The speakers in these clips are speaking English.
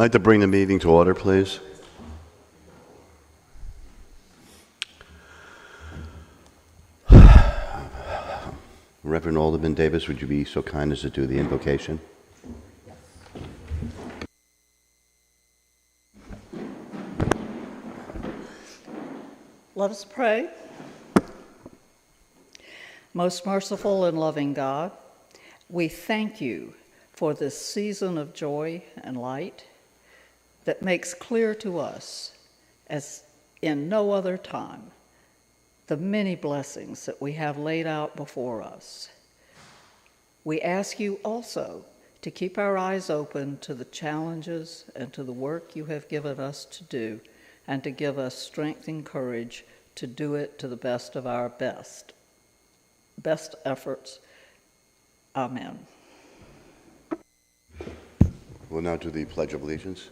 like to bring the meeting to order, please. Reverend Alderman Davis, would you be so kind as to do the invocation? Let us pray. Most merciful and loving God, we thank you for this season of joy and light that makes clear to us, as in no other time, the many blessings that we have laid out before us. We ask you also to keep our eyes open to the challenges and to the work you have given us to do, and to give us strength and courage to do it to the best of our best efforts. Amen. We'll now do the Pledge of Allegiance.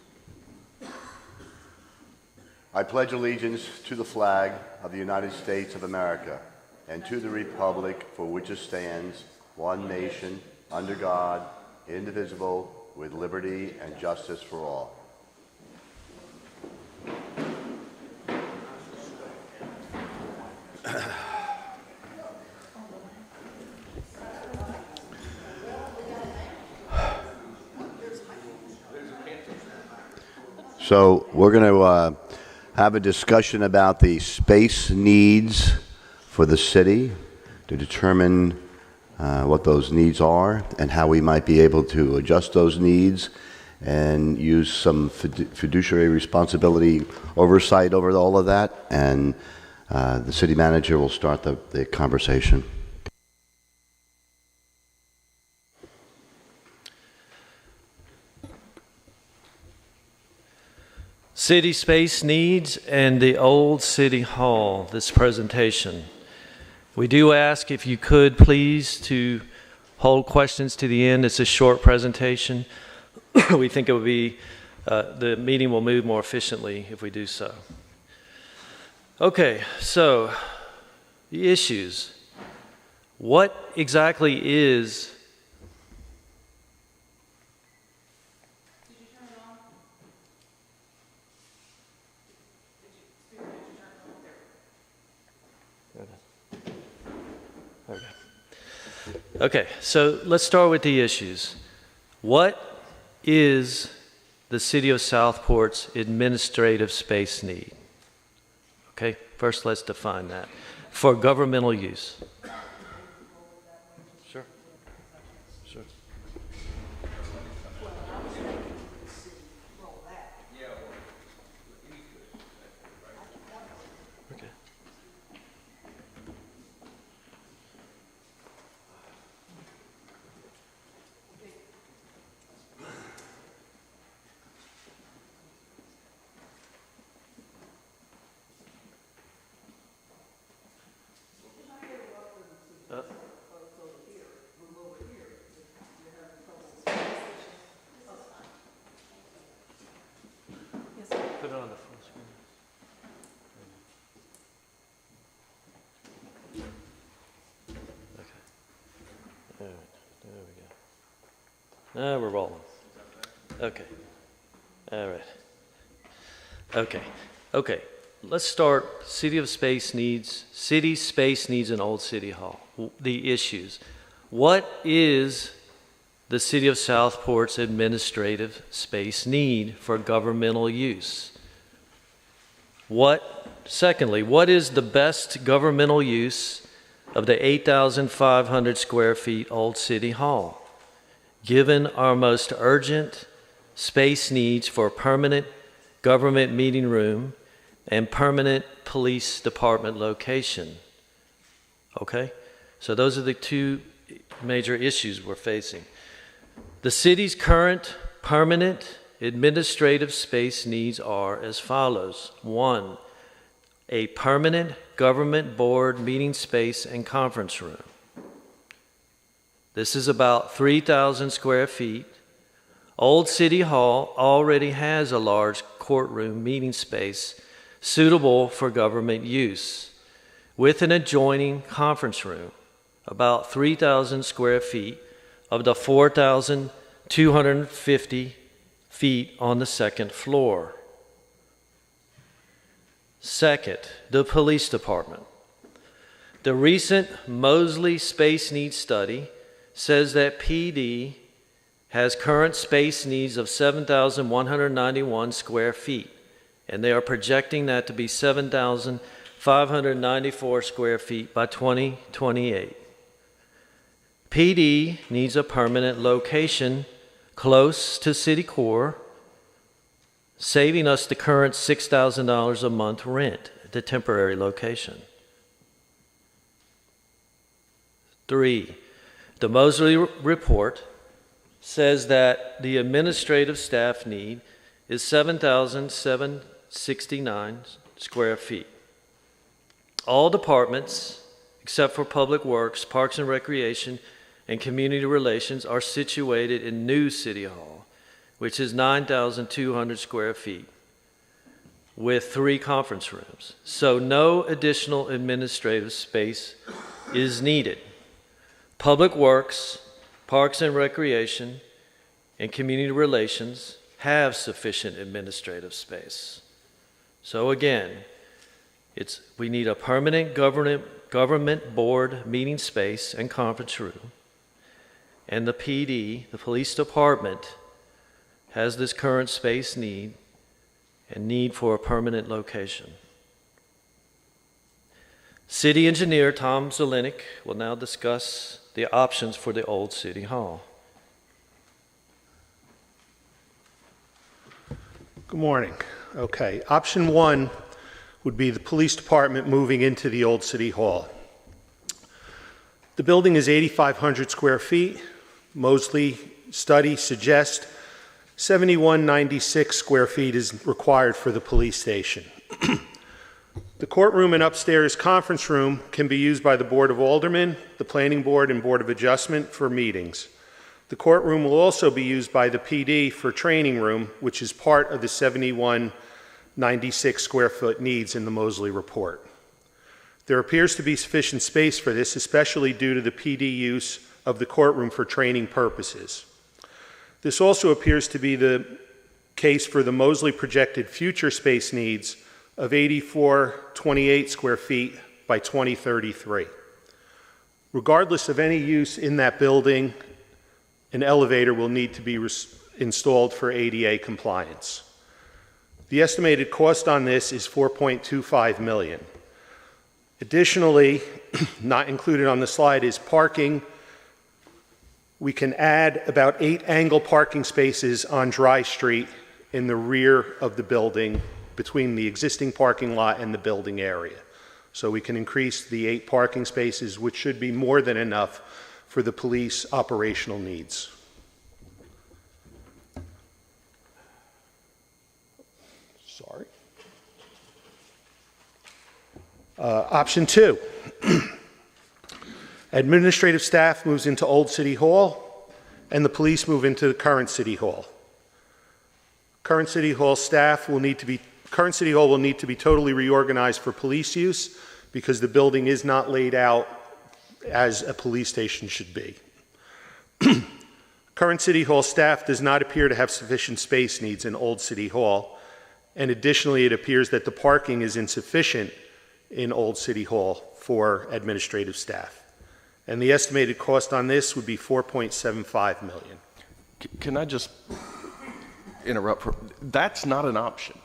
I pledge allegiance to the flag of the United States of America and to the republic for which it stands, one nation, under God, indivisible, with liberty and justice for all. So we're going to have a discussion about the space needs for the city to determine what those needs are and how we might be able to adjust those needs and use some fiduciary responsibility oversight over all of that. And the city manager will start the conversation. City space needs and the old city hall, this presentation. We do ask if you could please to hold questions to the end. It's a short presentation. We think it would be, the meeting will move more efficiently if we do so. Okay, so the issues. What exactly is Okay, so let's start with the issues. What is the City of Southport's administrative space need? Okay, first let's define that. For governmental use. Sure. Sure. Okay. Put it on the full screen. Okay. All right. There we go. Now we're rolling. Okay. All right. Okay. Okay. Let's start city space needs in Old City Hall. The issues. What is the City of Southport's administrative space need for governmental use? Secondly, what is the best governmental use of the 8,500 square feet Old City Hall, given our most urgent space needs for permanent government meeting room and permanent police department location? Okay, so those are the two major issues we're facing. The city's current permanent administrative space needs are as follows. 1, a permanent government board meeting space and conference room. This is about 3,000 square feet. Old City Hall already has a large courtroom meeting space suitable for government use, with an adjoining conference room, about 3,000 square feet of the 4,250 feet on the second floor. Second, the police department. The recent Mosley Space Needs Study says that PD has current space needs of 7,191 square feet, and they are projecting that to be 7,594 square feet by 2028. PD needs a permanent location close to city core, saving us the current $6,000 a month rent at the temporary location. 3, the Mosley report says that the administrative staff need is 7,769 square feet. All departments, except for Public Works, Parks and Recreation, and Community Relations, are situated in New City Hall, which is 9,200 square feet, with 3 conference rooms. So no additional administrative space is needed. Public Works, Parks and Recreation, and Community Relations have sufficient administrative space. So again, we need a permanent government board meeting space and conference room. And the PD, the police department, has this current space need and need for a permanent location. City Engineer Tom Zelenick will now discuss the options for the old City Hall. Good morning. Okay, option 1 would be the police department moving into the old City Hall. The building is 8,500 square feet. Mosley study suggests 7,196 square feet is required for the police station. The courtroom and upstairs conference room can be used by the Board of Aldermen, the Planning Board, and Board of Adjustment for meetings. The courtroom will also be used by the PD for training room, which is part of the 7,196 square foot needs in the Mosley report. There appears to be sufficient space for this, especially due to the PD use of the courtroom for training purposes. This also appears to be the case for the Mosley projected future space needs of 8,428 square feet by 2033. Regardless of any use in that building, an elevator will need to be installed for ADA compliance. The estimated cost on this is $4.25 million. Additionally, not included on the slide is parking. We can add about 8 angle parking spaces on Dry Street in the rear of the building between the existing parking lot and the building area. So we can increase the 8 parking spaces, which should be more than enough for the police operational needs. Sorry. Option 2. Administrative staff moves into Old City Hall, and the police move into the current City Hall. Current City Hall will need to be totally reorganized for police use because the building is not laid out as a police station should be. Current City Hall staff does not appear to have sufficient space needs in Old City Hall, and additionally it appears that the parking is insufficient in Old City Hall for administrative staff. And the estimated cost on this would be $4.75 million. Can I just interrupt? That's not an option.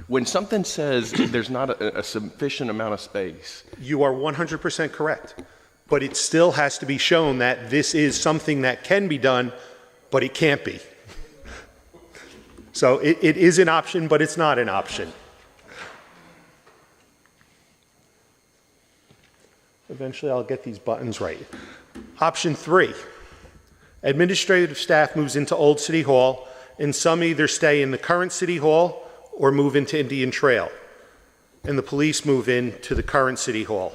When something says there's not a sufficient amount of space. You are 100% correct. But it still has to be shown that this is something that can be done, but it can't be. So it is an option, but it's not an option. Eventually I'll get these buttons right. Option 3, administrative staff moves into Old City Hall, and some either stay in the current City Hall or move into Indian Trail, and the police move into the current City Hall.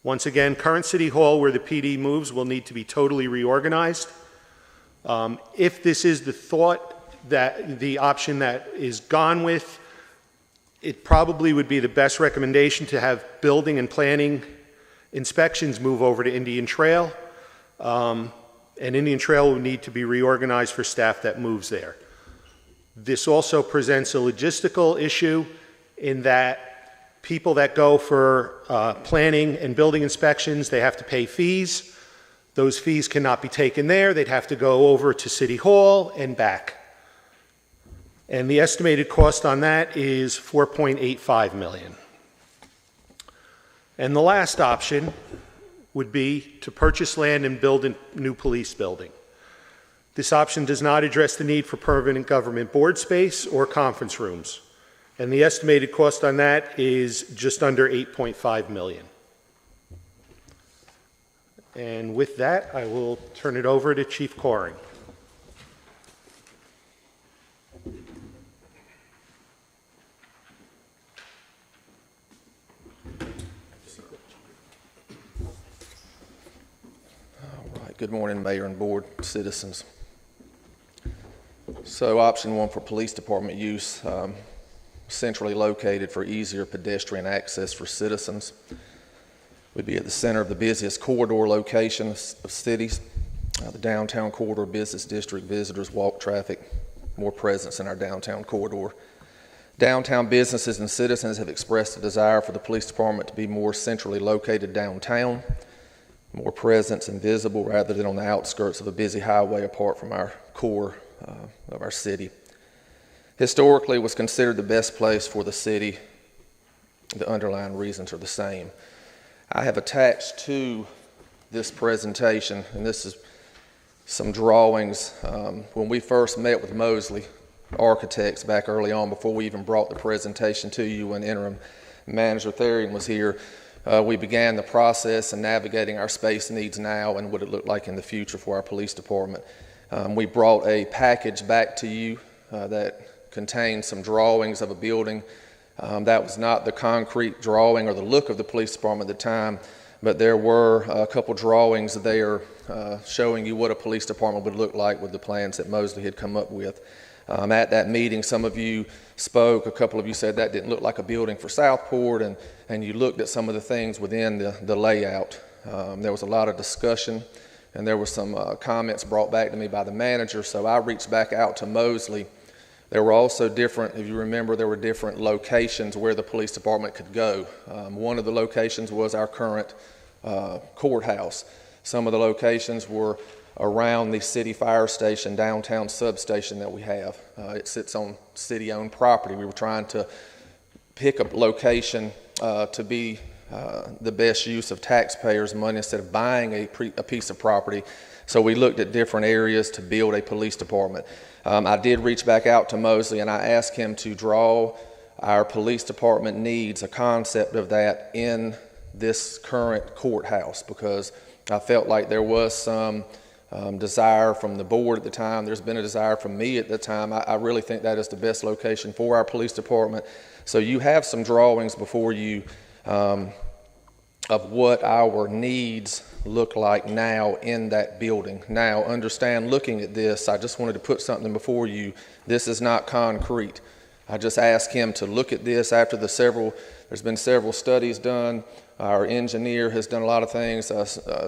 Once again, current City Hall where the PD moves will need to be totally reorganized. If this is the thought that the option that is gone with, it probably would be the best recommendation to have building and planning inspections move over to Indian Trail, and Indian Trail will need to be reorganized for staff that moves there. This also presents a logistical issue in that people that go for planning and building inspections, they have to pay fees. Those fees cannot be taken there. They'd have to go over to City Hall and back. And the estimated cost on that is $4.85 million. And the last option would be to purchase land and build a new police building. This option does not address the need for permanent government board space or conference rooms. And the estimated cost on that is just under $8.5 million. And with that, I will turn it over to Chief Coring. All right. Good morning, Mayor and Board, citizens. So option one for police department use, centrally located for easier pedestrian access for citizens. Would be at the center of the busiest corridor location of cities, the downtown corridor business district, visitors, walk traffic, more presence in our downtown corridor. Downtown businesses and citizens have expressed a desire for the police department to be more centrally located downtown, more presence and visible rather than on the outskirts of a busy highway apart from our core of our city. Historically, it was considered the best place for the city. The underlying reasons are the same. I have attached to this presentation, and this is some drawings. When we first met with Mosley Architects back early on, before we even brought the presentation to you when interim manager Therian was here, we began the process in navigating our space needs now and what it looked like in the future for our police department. We brought a package back to you that contained some drawings of a building. That was not the concrete drawing or the look of the police department at the time, but there were a couple drawings there showing you what a police department would look like with the plans that Mosley had come up with. At that meeting, some of you spoke, a couple of you said that didn't look like a building for Southport, and you looked at some of the things within the layout. There was a lot of discussion, and there were some comments brought back to me by the manager, so I reached back out to Mosley. There were also different, if you remember, there were different locations where the police department could go. One of the locations was our current courthouse. Some of the locations were around the city fire station, downtown substation that we have. It sits on city-owned property. We were trying to pick a location to be the best use of taxpayers' money instead of buying a piece of property. So we looked at different areas to build a police department. I did reach back out to Mosley and I asked him to draw our police department needs, a concept of that in this current courthouse, because I felt like there was some desire from the board at the time. There's been a desire from me at the time. I really think that is the best location for our police department. So you have some drawings before you of what our needs look like now in that building. Now, understand, looking at this, I just wanted to put something before you. This is not concrete. I just asked him to look at this after there's been several studies done. Our engineer has done a lot of things,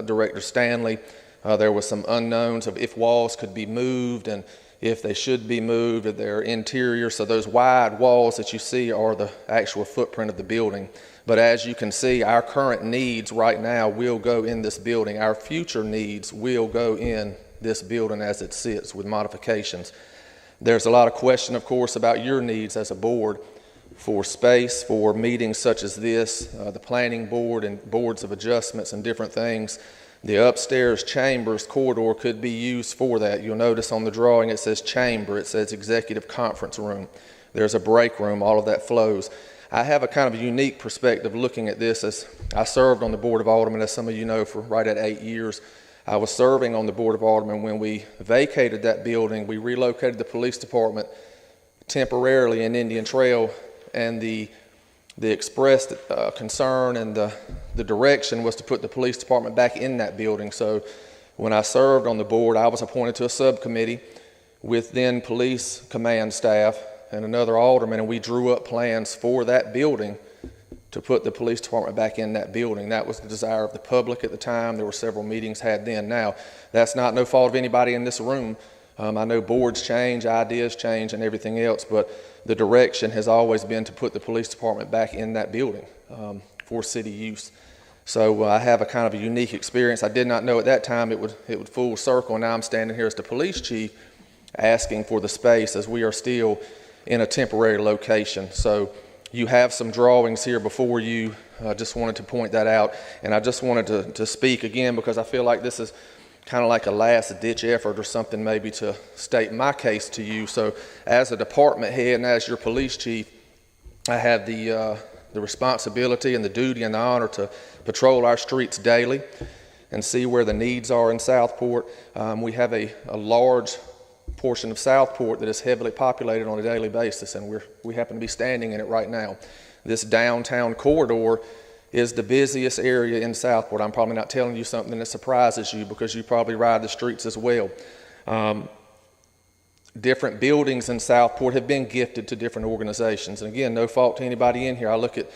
Director Stanley. There was some unknowns of if walls could be moved and if they should be moved, if they're interior. So those wide walls that you see are the actual footprint of the building. But as you can see, our current needs right now will go in this building. Our future needs will go in this building as it sits with modifications. There's a lot of question, of course, about your needs as a board for space, for meetings such as this, the planning board and boards of adjustments and different things. The upstairs chambers corridor could be used for that. You'll notice on the drawing it says chamber, it says executive conference room. There's a break room, all of that flows. I have a kind of unique perspective looking at this, as I served on the Board of Aldermen, as some of you know, for right at 8 years. I was serving on the Board of Aldermen when we vacated that building. We relocated the police department temporarily in Indian Trail, and the expressed concern and the direction was to put the police department back in that building. So when I served on the board, I was appointed to a subcommittee with then police command staff and another alderman, and we drew up plans for that building to put the police department back in that building. That was the desire of the public at the time. There were several meetings had then. Now, that's not no fault of anybody in this room. I know boards change, ideas change, and everything else, but the direction has always been to put the police department back in that building for city use. So I have a kind of a unique experience. I did not know at that time it would full circle. Now I'm standing here as the police chief asking for the space, as we are still in a temporary location. So you have some drawings here before you. I just wanted to point that out. And I just wanted to speak again because I feel like this is kind of like a last-ditch effort or something, maybe to state my case to you. So as a department head and as your police chief, I have the responsibility and the duty and the honor to patrol our streets daily and see where the needs are in Southport. We have a large portion of Southport that is heavily populated on a daily basis, and we happen to be standing in it right now. This downtown corridor is the busiest area in Southport. I'm probably not telling you something that surprises you because you probably ride the streets as well. Different buildings in Southport have been gifted to different organizations. And again, no fault to anybody in here. I look at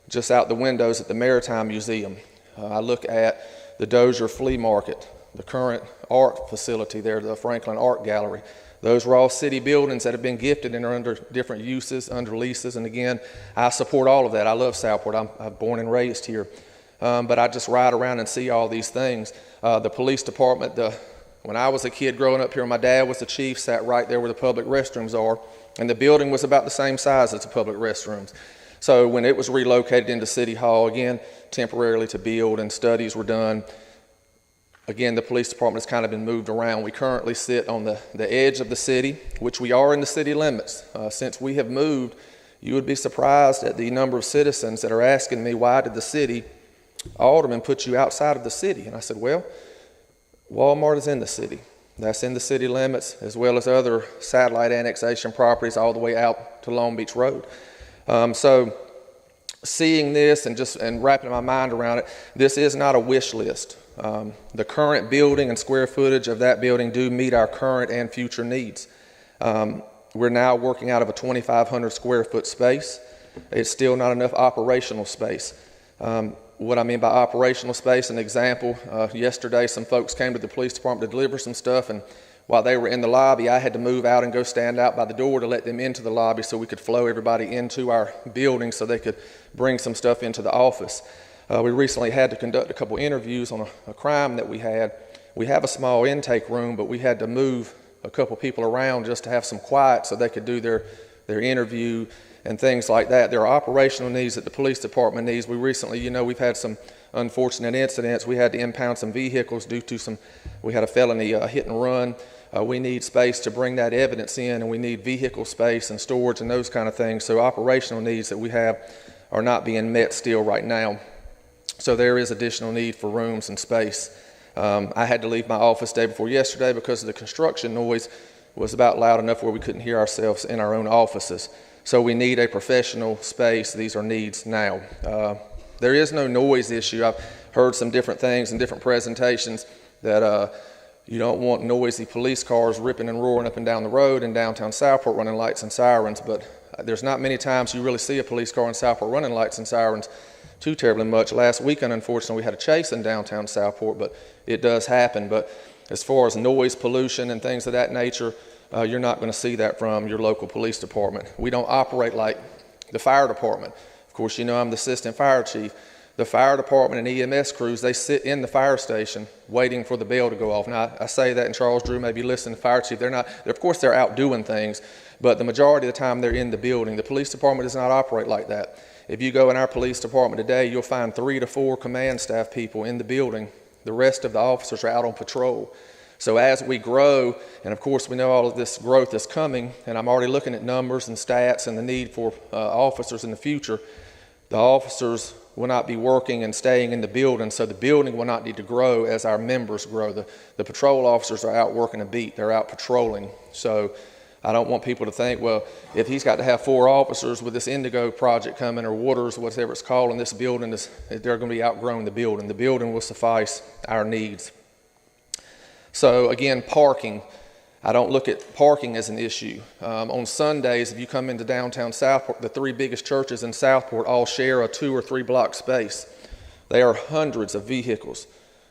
just out the windows at the Maritime Museum. I look at the Dozier Flea Market, the current art facility there, the Franklin Art Gallery. Those were all city buildings that have been gifted and are under different uses, under leases. And again, I support all of that. I love Southport. I'm born and raised here. But I just ride around and see all these things. The police department, when I was a kid growing up here, my dad was the chief, sat right there where the public restrooms are, and the building was about the same size as the public restrooms. So when it was relocated into City Hall, again, temporarily to build and studies were done, again, the police department has kind of been moved around. We currently sit on the edge of the city, which we are in the city limits. Since we have moved, you would be surprised at the number of citizens that are asking me, why did the city alderman put you outside of the city? And I said, well, Walmart is in the city. That's in the city limits, as well as other satellite annexation properties all the way out to Long Beach Road. So seeing this and wrapping my mind around it, this is not a wish list. The current building and square footage of that building do meet our current and future needs. We're now working out of a 2,500 square foot space. It's still not enough operational space. What I mean by operational space, an example, yesterday some folks came to the police department to deliver some stuff, and while they were in the lobby, I had to move out and go stand out by the door to let them into the lobby so we could flow everybody into our building so they could bring some stuff into the office. We recently had to conduct a couple interviews on a crime that we had. We have a small intake room, but we had to move a couple people around just to have some quiet so they could do their interview and things like that. There are operational needs that the police department needs. We recently, we've had some unfortunate incidents. We had to impound some vehicles due to we had a felony hit and run. We need space to bring that evidence in, and we need vehicle space and storage and those kind of things. So operational needs that we have are not being met still right now. So there is additional need for rooms and space. I had to leave my office day before yesterday because the construction noise was about loud enough where we couldn't hear ourselves in our own offices. So we need a professional space. These are needs now. There is no noise issue. I've heard some different things in different presentations that you don't want noisy police cars ripping and roaring up and down the road in downtown Southport running lights and sirens, but there's not many times you really see a police car in Southport running lights and sirens too terribly much. Last weekend, unfortunately, we had a chase in downtown Southport, but it does happen. But as far as noise pollution and things of that nature, you're not going to see that from your local police department. We don't operate like the fire department. Of course, I'm the assistant fire chief. The fire department and EMS crews, they sit in the fire station waiting for the bell to go off. Now, I say that, and Charles Drew may be listening to fire chief. Of course, they're out doing things, but the majority of the time they're in the building. The police department does not operate like that. If you go in our police department today, you'll find 3 to 4 command staff people in the building. The rest of the officers are out on patrol. So as we grow, and of course we know all of this growth is coming, and I'm already looking at numbers and stats and the need for officers in the future, the officers will not be working and staying in the building, so the building will not need to grow as our members grow. The patrol officers are out working a beat. They're out patrolling. So I don't want people to think, well, if he's got to have 4 officers with this Indigo project coming, or Waters, whatever it's called, in this building, they're going to be outgrowing the building. The building will suffice our needs. So again, parking. I don't look at parking as an issue. On Sundays, if you come into downtown Southport, the 3 biggest churches in Southport all share a 2 or 3 block space. There are hundreds of vehicles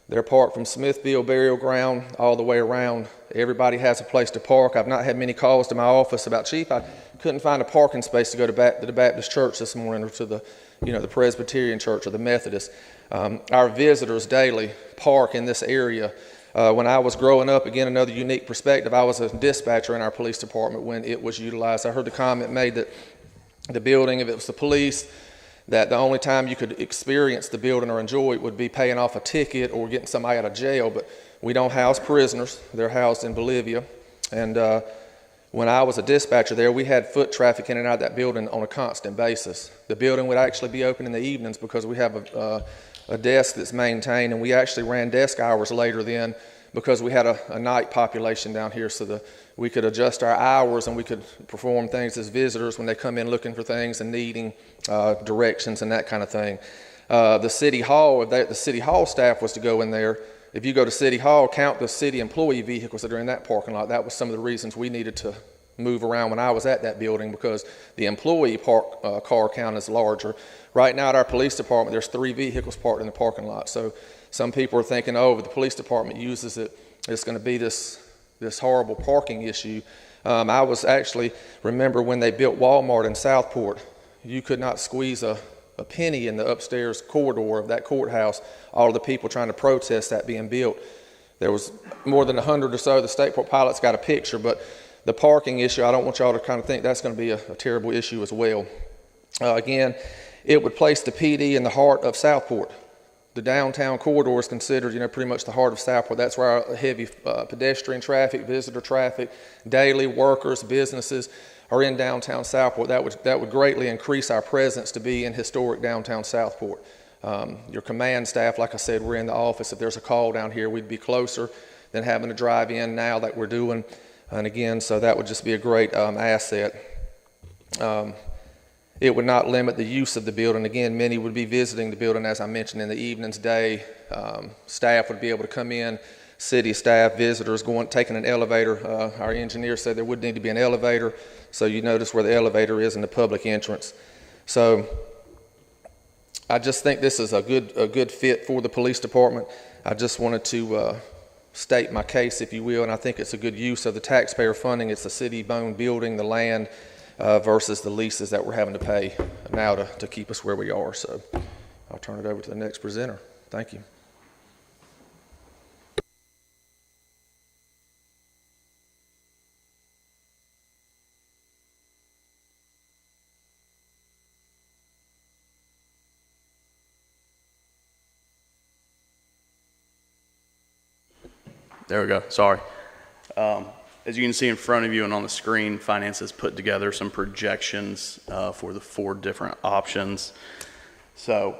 They're parked from Smithville Burial Ground all the way around. Everybody has a place to park. I've not had many calls to my office about, Chief, I couldn't find a parking space to go to the Baptist church this morning, or to the Presbyterian church or the Methodist. Our visitors daily park in this area. When I was growing up, again, another unique perspective, I was a dispatcher in our police department when it was utilized. I heard the comment made that the building, if it was the police, that the only time you could experience the building or enjoy it would be paying off a ticket or getting somebody out of jail. But we don't house prisoners. They're housed in Bolivia. And when I was a dispatcher there, we had foot traffic in and out of that building on a constant basis. The building would actually be open in the evenings because we have a desk that's maintained, and we actually ran desk hours later then because we had a night population down here, so we could adjust our hours and we could perform things as visitors when they come in looking for things and needing directions and that kind of thing. The city hall, if the city hall staff was to go in there, if you go to City Hall, count the city employee vehicles that are in that parking lot. That was some of the reasons we needed to move around when I was at that building, because the employee car count is larger. Right now at our police department, there's 3 vehicles parked in the parking lot. So some people are thinking, oh, if the police department uses it, it's going to be this horrible parking issue. I was actually, remember when they built Walmart in Southport, you could not squeeze a penny in the upstairs corridor of that courthouse, all of the people trying to protest that being built. There was more than 100 or so. The Stateport pilots got a picture, but the parking issue, I don't want y'all to kind of think that's going to be a terrible issue as well. Again, it would place the PD in the heart of Southport. The downtown corridor is considered, pretty much the heart of Southport. That's where our heavy pedestrian traffic, visitor traffic, daily workers, businesses are in downtown Southport. That would greatly increase our presence to be in historic downtown Southport. Your command staff, like I said, we're in the office. If there's a call down here, we'd be closer than having to drive in now that we're doing. And again, so that would just be a great asset. It would not limit the use of the building. Again, many would be visiting the building, as I mentioned, in the evenings, day. Staff would be able to come in, city staff, visitors, taking an elevator. Our engineer said there would need to be an elevator, so you notice where the elevator is in the public entrance. So I just think this is a good fit for the police department. I just wanted to state my case, if you will, and I think it's a good use of the taxpayer funding. It's a city-owned building, the land, versus the leases that we're having to pay now to keep us where we are. So I'll turn it over to the next presenter. Thank you. There we go. Sorry. As you can see in front of you and on the screen, Finance has put together some projections for the 4 different options. So,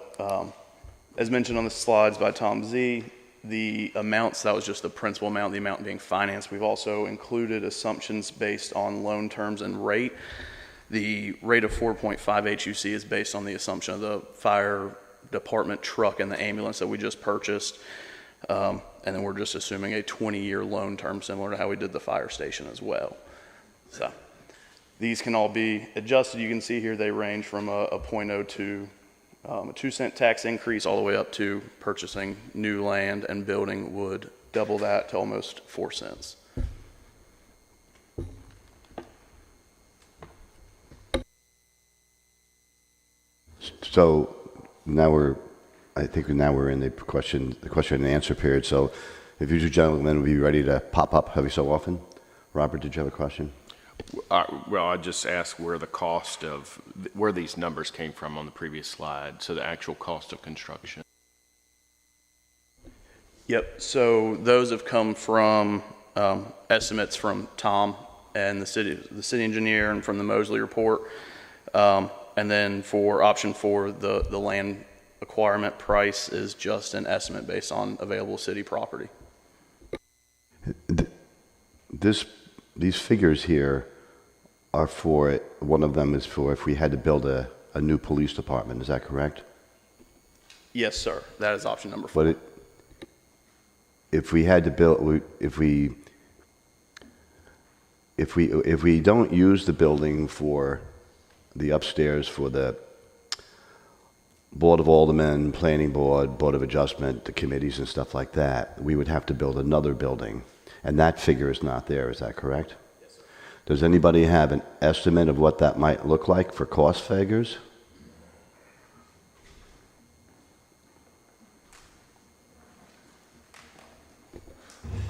as mentioned on the slides by Tom Z, the amounts, that was just the principal amount, the amount being financed. We've also included assumptions based on loan terms and rate. The rate of 4.5 HUC is based on the assumption of the fire department truck and the ambulance that we just purchased. And then we're just assuming a 20-year loan term, similar to how we did the fire station as well. So these can all be adjusted. You can see here they range from a 0.02, a 2-cent tax increase, all the way up to purchasing new land and building would double that to almost 4 cents. So now I think now we're in the question and answer period. So if you two gentlemen would be ready to pop up every so often. Robert, did you have a question? Well, I just asked where these numbers came from on the previous slide, so the actual cost of construction. Yep, so those have come from estimates from Tom and the city engineer, and from the Mosley report. And then for option 4, the land acquirement price is just an estimate based on available city property. These figures here are for, one of them is for if we had to build a new police department. Is that correct? Yes, sir. That is option number 4. But if we had to build, if we don't use the building for the upstairs for the Board of Aldermen, Planning Board, Board of Adjustment, the committees and stuff like that, we would have to build another building. And that figure is not there, is that correct? Yes, sir. Does anybody have an estimate of what that might look like for cost figures?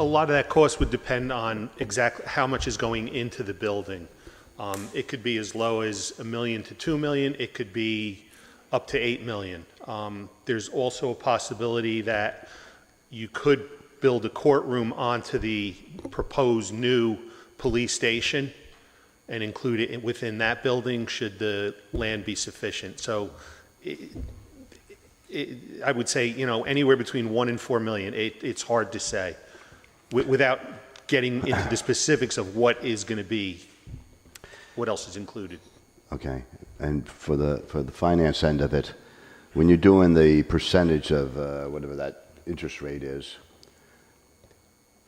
A lot of that cost would depend on exactly how much is going into the building. It could be as low as $1 million to $2 million. It could be up to $8 million. There's also a possibility that you could build a courtroom onto the proposed new police station and include it within that building should the land be sufficient. So I would say, anywhere between 1 and 4 million. It's hard to say without getting into the specifics of what is going to be, what else is included. Okay, and for the finance end of it, when you're doing the percentage of whatever that interest rate is,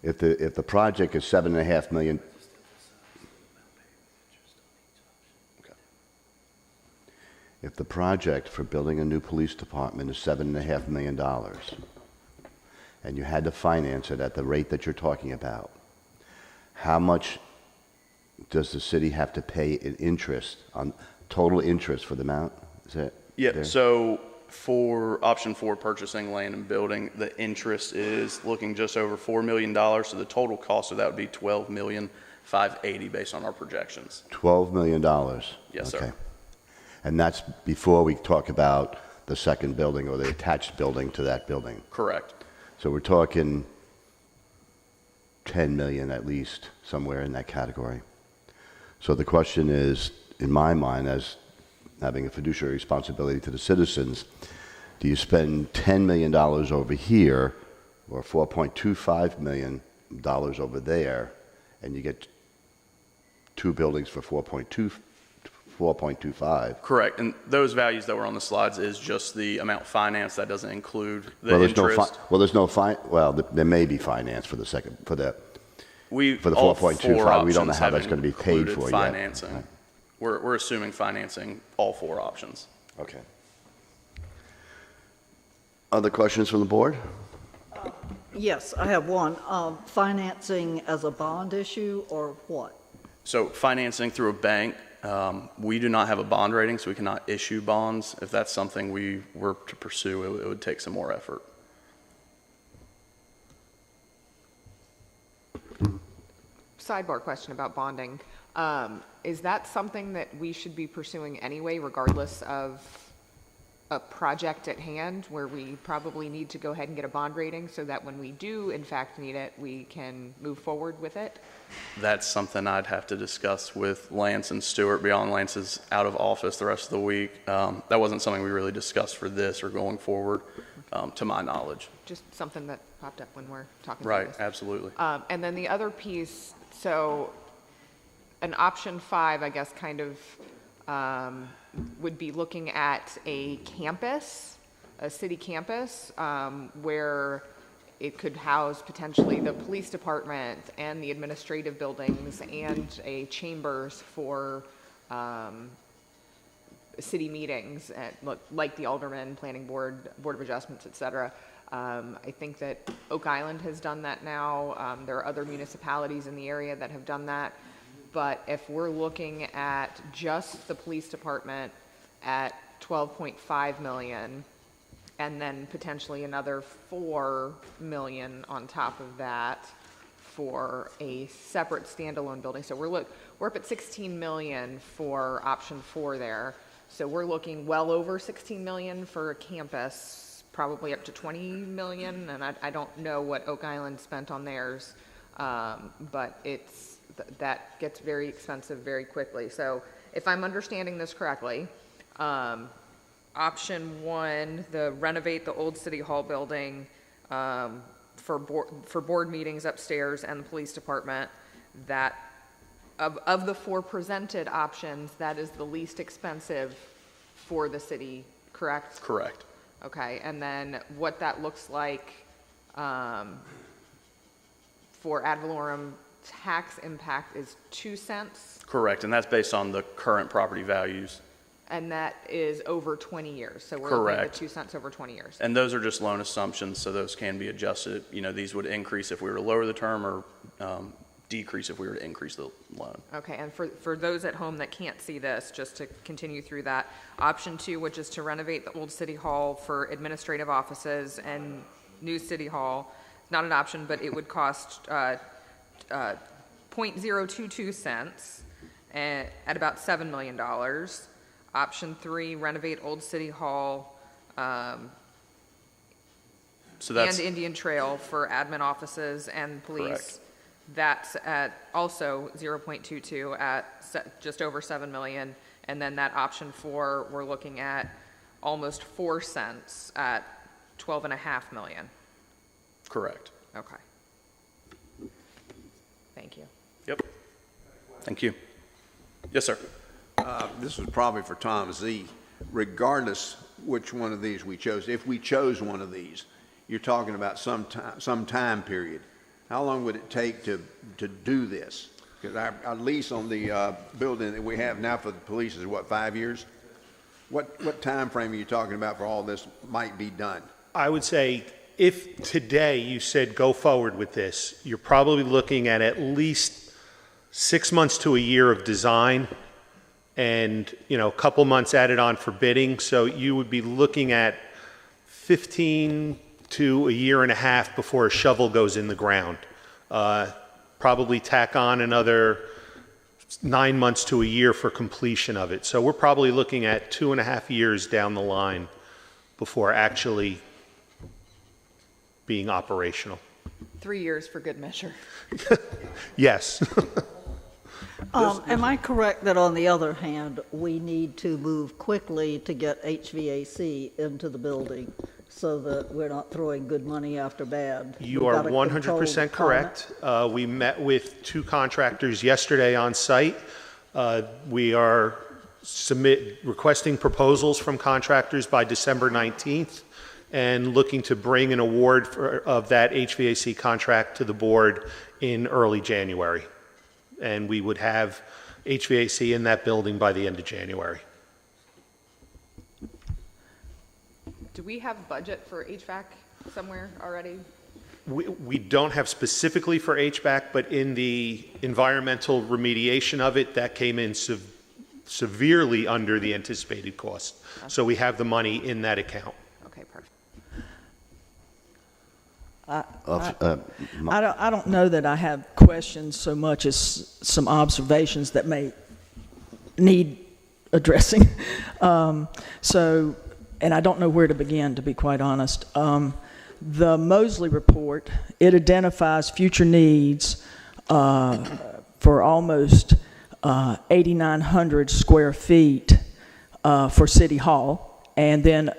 if the project is $7.5 million, okay. If the project for building a new police department is $7.5 million, and you had to finance it at the rate that you're talking about, how much does the city have to pay in interest, on total interest for the amount? Is that Yeah, there? so for option 4, purchasing land and building, the interest is looking just over $4 million. So the total cost of that would be $12,580,000 based on our projections. $12 million? Yes, Okay. sir. And that's before we talk about the second building or the attached building to that building? Correct. So we're talking 10 million at least, somewhere in that category. So the question is, in my mind, as having a fiduciary responsibility to the citizens, do you spend $10 million over here or $4.25 million over there, and you get two buildings for 4.25? Correct. And those values that were on the slides is just the amount financed. That doesn't include the interest. There may be finance for the second, for the All 4.25. We don't know options how have that's going to be paid included for financing. yet. Right. We're assuming financing all 4 options. Okay. Other questions from the board? Yes, I have one. Financing as a bond issue or what? So financing through a bank, we do not have a bond rating, so we cannot issue bonds. If that's something we were to pursue, it would take some more effort. Sidebar question about bonding. Is that something that we should be pursuing anyway, regardless of a project at hand where we probably need to go ahead and get a bond rating so that when we do in fact need it, we can move forward with it? That's something I'd have to discuss with Lance and Stuart beyond Lance's out of office the rest of the week. That wasn't something we really discussed for this or going forward, to my knowledge. Just something that popped up when we're talking Right, about this. absolutely. And then the other piece, so an option 5, I guess, kind of would be looking at a campus, a city campus, where it could house potentially the police department and the administrative buildings and a chambers for city meetings, like the Aldermen, Planning Board, Board of Adjustments, et cetera. I think that Oak Island has done that now. There are other municipalities in the area that have done that. But if we're looking at just the police department at 12.5 million, and then potentially another 4 million on top of that for a separate standalone building. So we're up at 16 million for option 4 there. So we're looking well over 16 million for a campus, probably up to 20 million. And I don't know what Oak Island spent on theirs, but that gets very expensive very quickly. So if I'm understanding this correctly, option 1, the renovate the old City Hall building for board meetings upstairs and the police department, that of the 4 presented options, that is the least expensive for the city, correct? Correct. Okay, and then what that looks like for ad valorem tax impact is 2 cents? Correct, and that's based on the current property values And that is over 20 years. So we're looking Correct. at the 2 cents over 20 years. And those are just loan assumptions, so those can be adjusted. You know, these would increase if we were to lower the term or decrease if we were to increase the loan. Okay, and for those at home that can't see this, just to continue through that, option 2, which is to renovate the old city hall for administrative offices and new city hall, not an option, but it would cost 0.022 cents at about $7 million. Option 3, renovate Old City Hall So that's and Indian Trail for admin offices and police. Correct. That's at also 0.22 at just over 7 million. And then that option 4, we're looking at almost 4 cents at 12.5 million. correct. Okay. Thank you. Yep. Thank you. Yes, sir. This is probably for Tom Z. Regardless which one of these we chose, if we chose one of these, you're talking about some time period. How long would it take to do this? Because our lease on the building that we have now for the police is what, 5 years? What time frame are you talking about for all this might be done? I would say if today you said go forward with this, you're probably looking at least 6 months to a year of design and, a couple months added on for bidding. So you would be looking at 15 to a year and a half before a shovel goes in the ground. Probably tack on another 9 months to a year for completion of it. So we're probably looking at 2.5 years down the line before actually being operational. 3 years for good measure. Yes. Am I correct that on the other hand, we need to move quickly to get HVAC into the building so that we're not throwing good money after bad? You We've are gotta control the 100% correct. We met with 2 contractors yesterday on site. We are requesting proposals from contractors by December 19th and looking to bring an award of that HVAC contract to the board in early January. And we would have HVAC in that building by the end of January. Do we have budget for HVAC somewhere already? We don't have specifically for HVAC, but in the environmental remediation of it, that came in severely under the anticipated cost. So we have the money in that account. Okay, perfect. I don't know that I have questions so much as some observations that may need addressing. And I don't know where to begin, to be quite honest. The Mosley report, it identifies future needs for almost 8,900 square feet for City Hall. And then,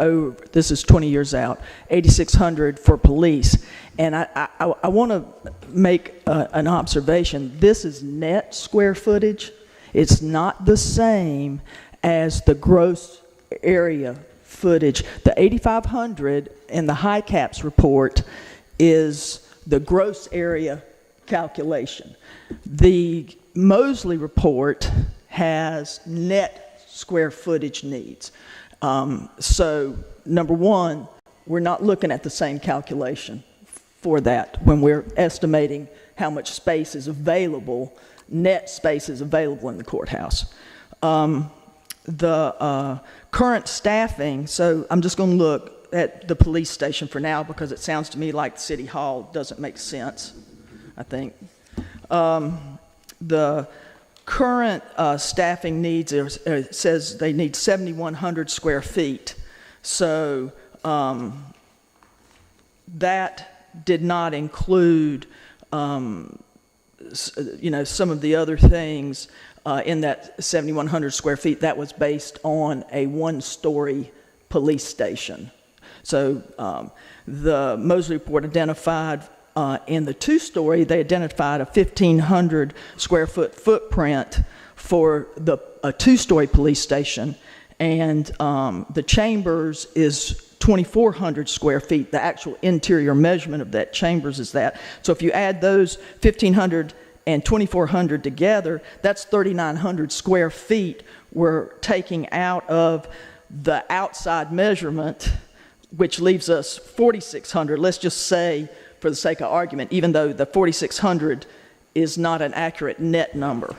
this is 20 years out, 8,600 for police. And I want to make an observation. This is net square footage. It's not the same as the gross area footage. The 8,500 in the high caps report is the gross area calculation. The Mosley report has net square footage needs. So, number one, we're not looking at the same calculation for that when we're estimating how much space is available, net space is available in the courthouse. The current staffing, so I'm just going to look at the police station for now because it sounds to me like the City Hall doesn't make sense, I think. The current staffing needs, it says they need 7,100 square feet. So that did not include, some of the other things in that 7,100 square feet. That was based on a 1-story police station. So the Mosley report identified in the 2-story, they identified a 1,500 square foot footprint for a 2-story police station, and the chambers is 2,400 square feet. The actual interior measurement of that chambers is that. So if you add those 1,500 and 2,400 together, that's 3,900 square feet we're taking out of the outside measurement, which leaves us 4,600. Let's just say, for the sake of argument, even though the 4,600 is not an accurate net number.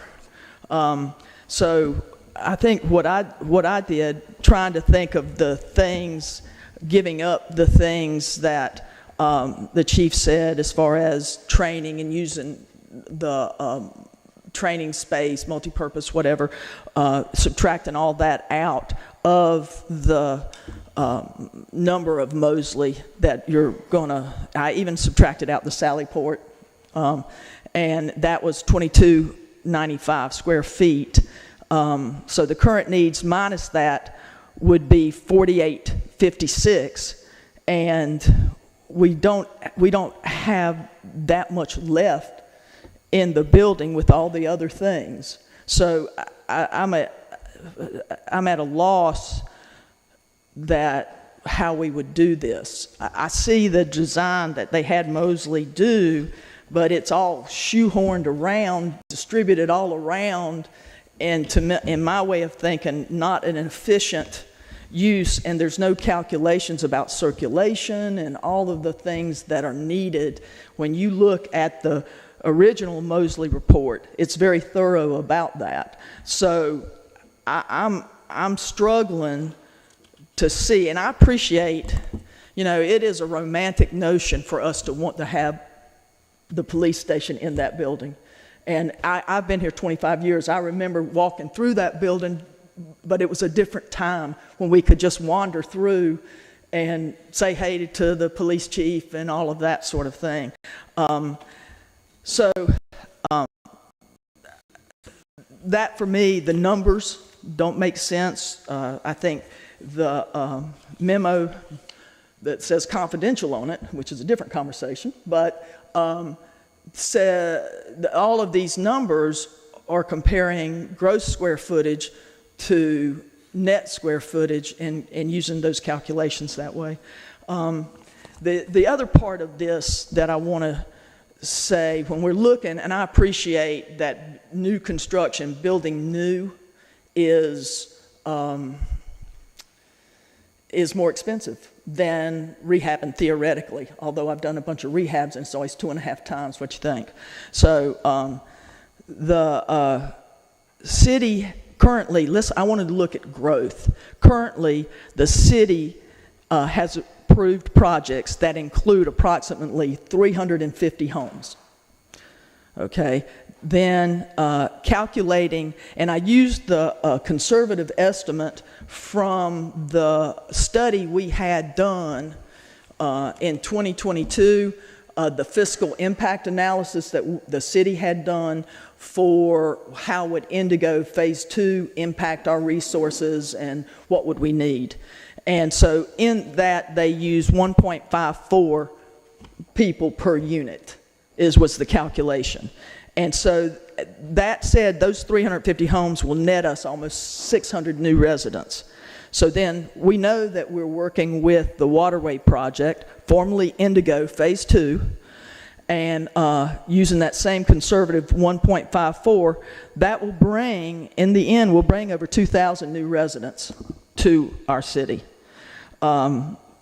So I think what I did, trying to think of the things, giving up the things that the chief said as far as training and using the training space, multi-purpose, whatever, subtracting all that out of the number of Mosley that you're gonna, I even subtracted out the Sallyport, and that was 2,295 square feet. So the current needs minus that would be 4,856, and we don't have that much left in the building with all the other things. So I'm at a loss that how we would do this. I see the design that they had Mosley do, but it's all shoehorned around, distributed all around, and in my way of thinking, not an efficient use, and there's no calculations about circulation and all of the things that are needed. When you look at the original Mosley report, it's very thorough about that. So I'm struggling to see, and I appreciate, it is a romantic notion for us to want to have the police station in that building. And I've been here 25 years. I remember walking through that building, but it was a different time when we could just wander through and say hey to the police chief and all of that sort of thing. That for me, the numbers don't make sense. I think the memo that says confidential on it, which is a different conversation, but all of these numbers are comparing gross square footage to net square footage and using those calculations that way. The other part of this that I want to say, when we're looking, and I appreciate that new construction, building new, is more expensive than rehabbing theoretically, although I've done a bunch of rehabs and it's always 2.5 times what you think. So the city currently, I wanted to look at growth. Currently, the city has approved projects that include approximately 350 homes. Okay, then calculating, and I used the conservative estimate from the study we had done in 2022, the fiscal impact analysis that the city had done for how would Indigo Phase 2 impact our resources and what would we need. And so in that, they use 1.54 people per unit was the calculation. And so that said, those 350 homes will net us almost 600 new residents. So then we know that we're working with the Waterway Project, formerly Indigo Phase 2, and using that same conservative 1.54, that will bring, in the end, will bring over 2,000 new residents to our city.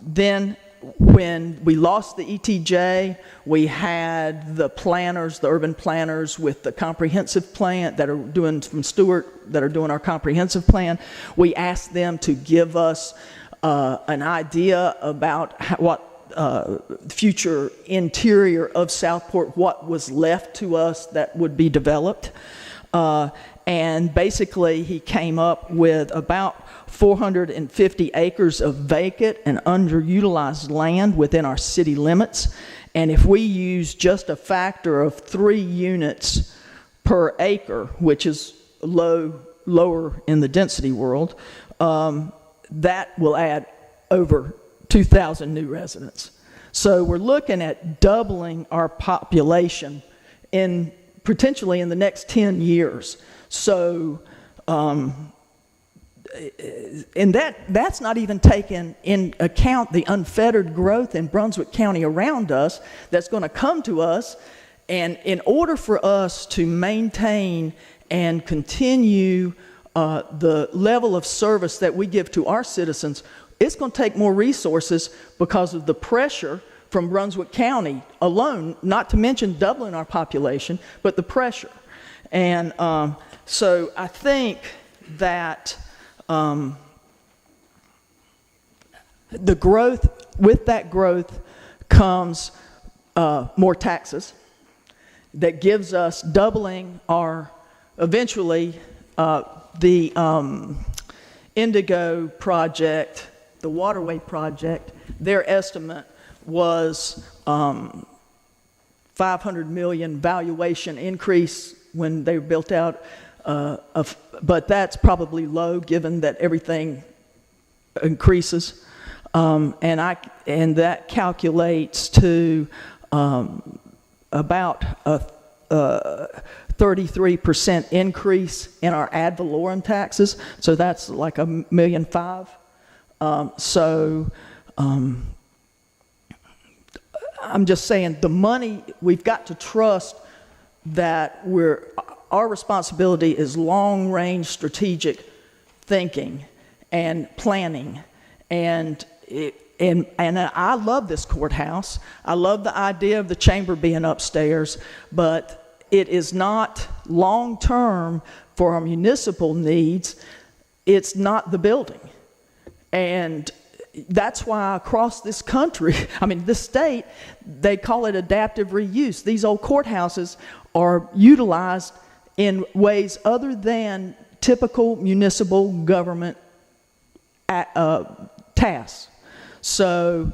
Then when we lost the ETJ, we had the planners, the urban planners with the comprehensive plan that are doing from Stewart, that are doing our comprehensive plan. We asked them to give us an idea about what future interior of Southport, what was left to us that would be developed. And basically he came up with about 450 acres of vacant and underutilized land within our city limits. And if we use just a factor of 3 units per acre, which is lower in the density world, that will add over 2,000 new residents. So we're looking at doubling our population potentially in the next 10 years. So, and that's not even taking in account the unfettered growth in Brunswick County around us that's going to come to us And in order for us to maintain and continue the level of service that we give to our citizens, it's going to take more resources because of the pressure from Brunswick County alone, not to mention doubling our population, but the pressure. And so I think that the growth, with that growth comes more taxes that gives us doubling our, eventually, the Indigo project, the Waterway project, their estimate was 500 million valuation increase when they built out, but that's probably low given that everything increases. And that calculates to about a 33% increase in our ad valorem taxes. So that's like $1.5 million. I'm just saying the money, we've got to trust that our responsibility is long-range strategic thinking and planning. And I love this courthouse. I love the idea of the chamber being upstairs, but it is not long-term for our municipal needs. It's not the building. And that's why across this country, I mean, this state, they call it adaptive reuse. These old courthouses are utilized in ways other than typical municipal government tasks. So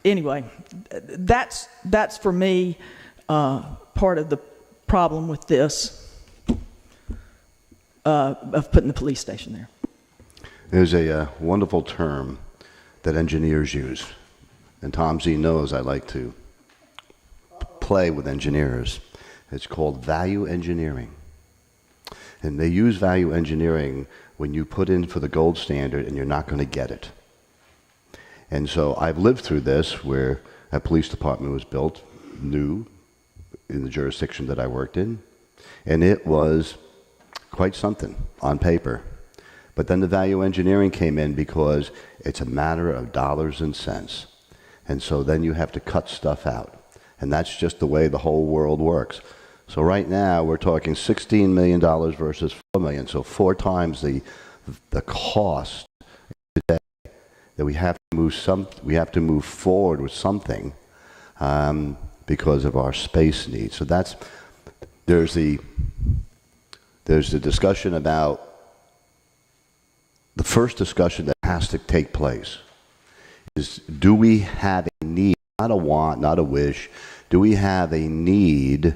anyway, that's for me part of the problem with this, of putting the police station there. There's a wonderful term that engineers use, and Tom Z knows I like to play with engineers. It's called value engineering. And they use value engineering when you put in for the gold standard and you're not going to get it. And so I've lived through this where a police department was built new in the jurisdiction that I worked in, and it was quite something on paper. But then the value engineering came in because it's a matter of dollars and cents. And so then you have to cut stuff out. And that's just the way the whole world works. So right now we're talking $16 million versus $4 million. So 4 times the cost today that we have to move forward with something because of our space needs. So there's the discussion about the first discussion that has to take place is, do we have a need, not a want, not a wish, do we have a need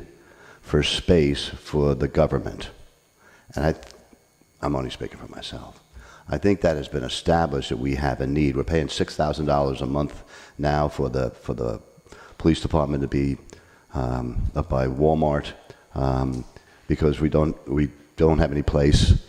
for space for the government? And I'm only speaking for myself. I think that has been established that we have a need. We're paying $6,000 a month now for the police department to be up by Walmart because we don't have any place.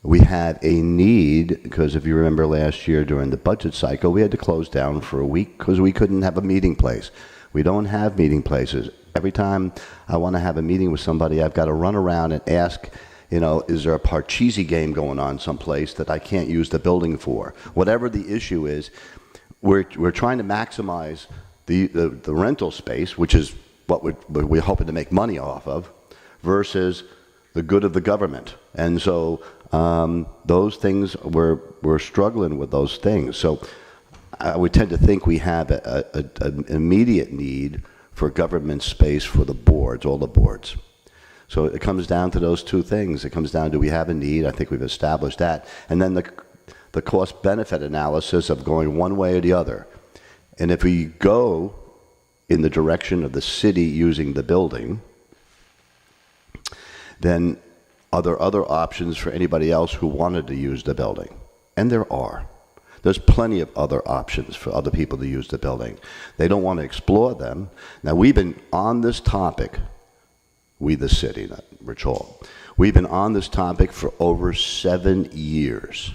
We have a need because if you remember last year during the budget cycle, we had to close down for a week because we couldn't have a meeting place. We don't have meeting places. Every time I want to have a meeting with somebody, I've got to run around and ask, is there a Parcheesi game going on someplace that I can't use the building for? Whatever the issue is, we're trying to maximize the rental space, which is what we're hoping to make money off of, versus the good of the government. And so those things, we're struggling with those things. So I would tend to think we have an immediate need for government space for the boards, all the boards. So it comes down to those two things. It comes down to, we have a need. I think we've established that. And then the cost-benefit analysis of going one way or the other. And if we go in the direction of the city using the building, then are there other options for anybody else who wanted to use the building? And there are. There's plenty of other options for other people to use the building. They don't want to explore them. Now, we've been on this topic, we the city, not Rich Hall, we've been on this topic for over 7 years.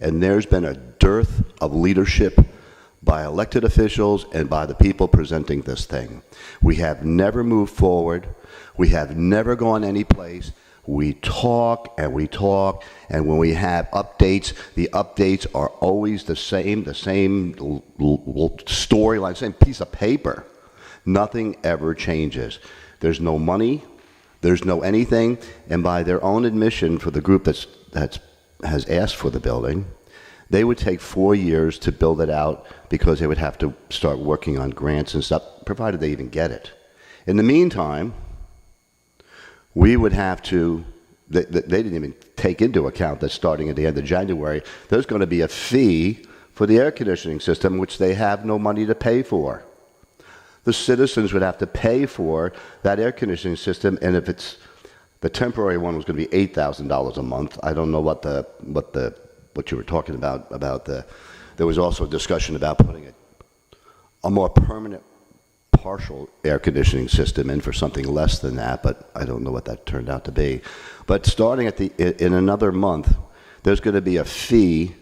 And there's been a dearth of leadership by elected officials and by the people presenting this thing. We have never moved forward. We have never gone anyplace. We talk, and when we have updates, the updates are always the same storyline, same piece of paper. Nothing ever changes. There's no money, there's no anything, and by their own admission for the group has asked for the building, they would take 4 years to build it out because they would have to start working on grants and stuff, provided they even get it. In the meantime, we would have to, they didn't even take into account that starting at the end of January, there's going to be a fee for the air conditioning system, which they have no money to pay for. The citizens would have to pay for that air conditioning system, and if it's, the temporary one was going to be $8,000 a month. I don't know what you were talking about there was also a discussion about putting a more permanent partial air conditioning system in for something less than that, but I don't know what that turned out to be. But starting in another month, there's going to be a fee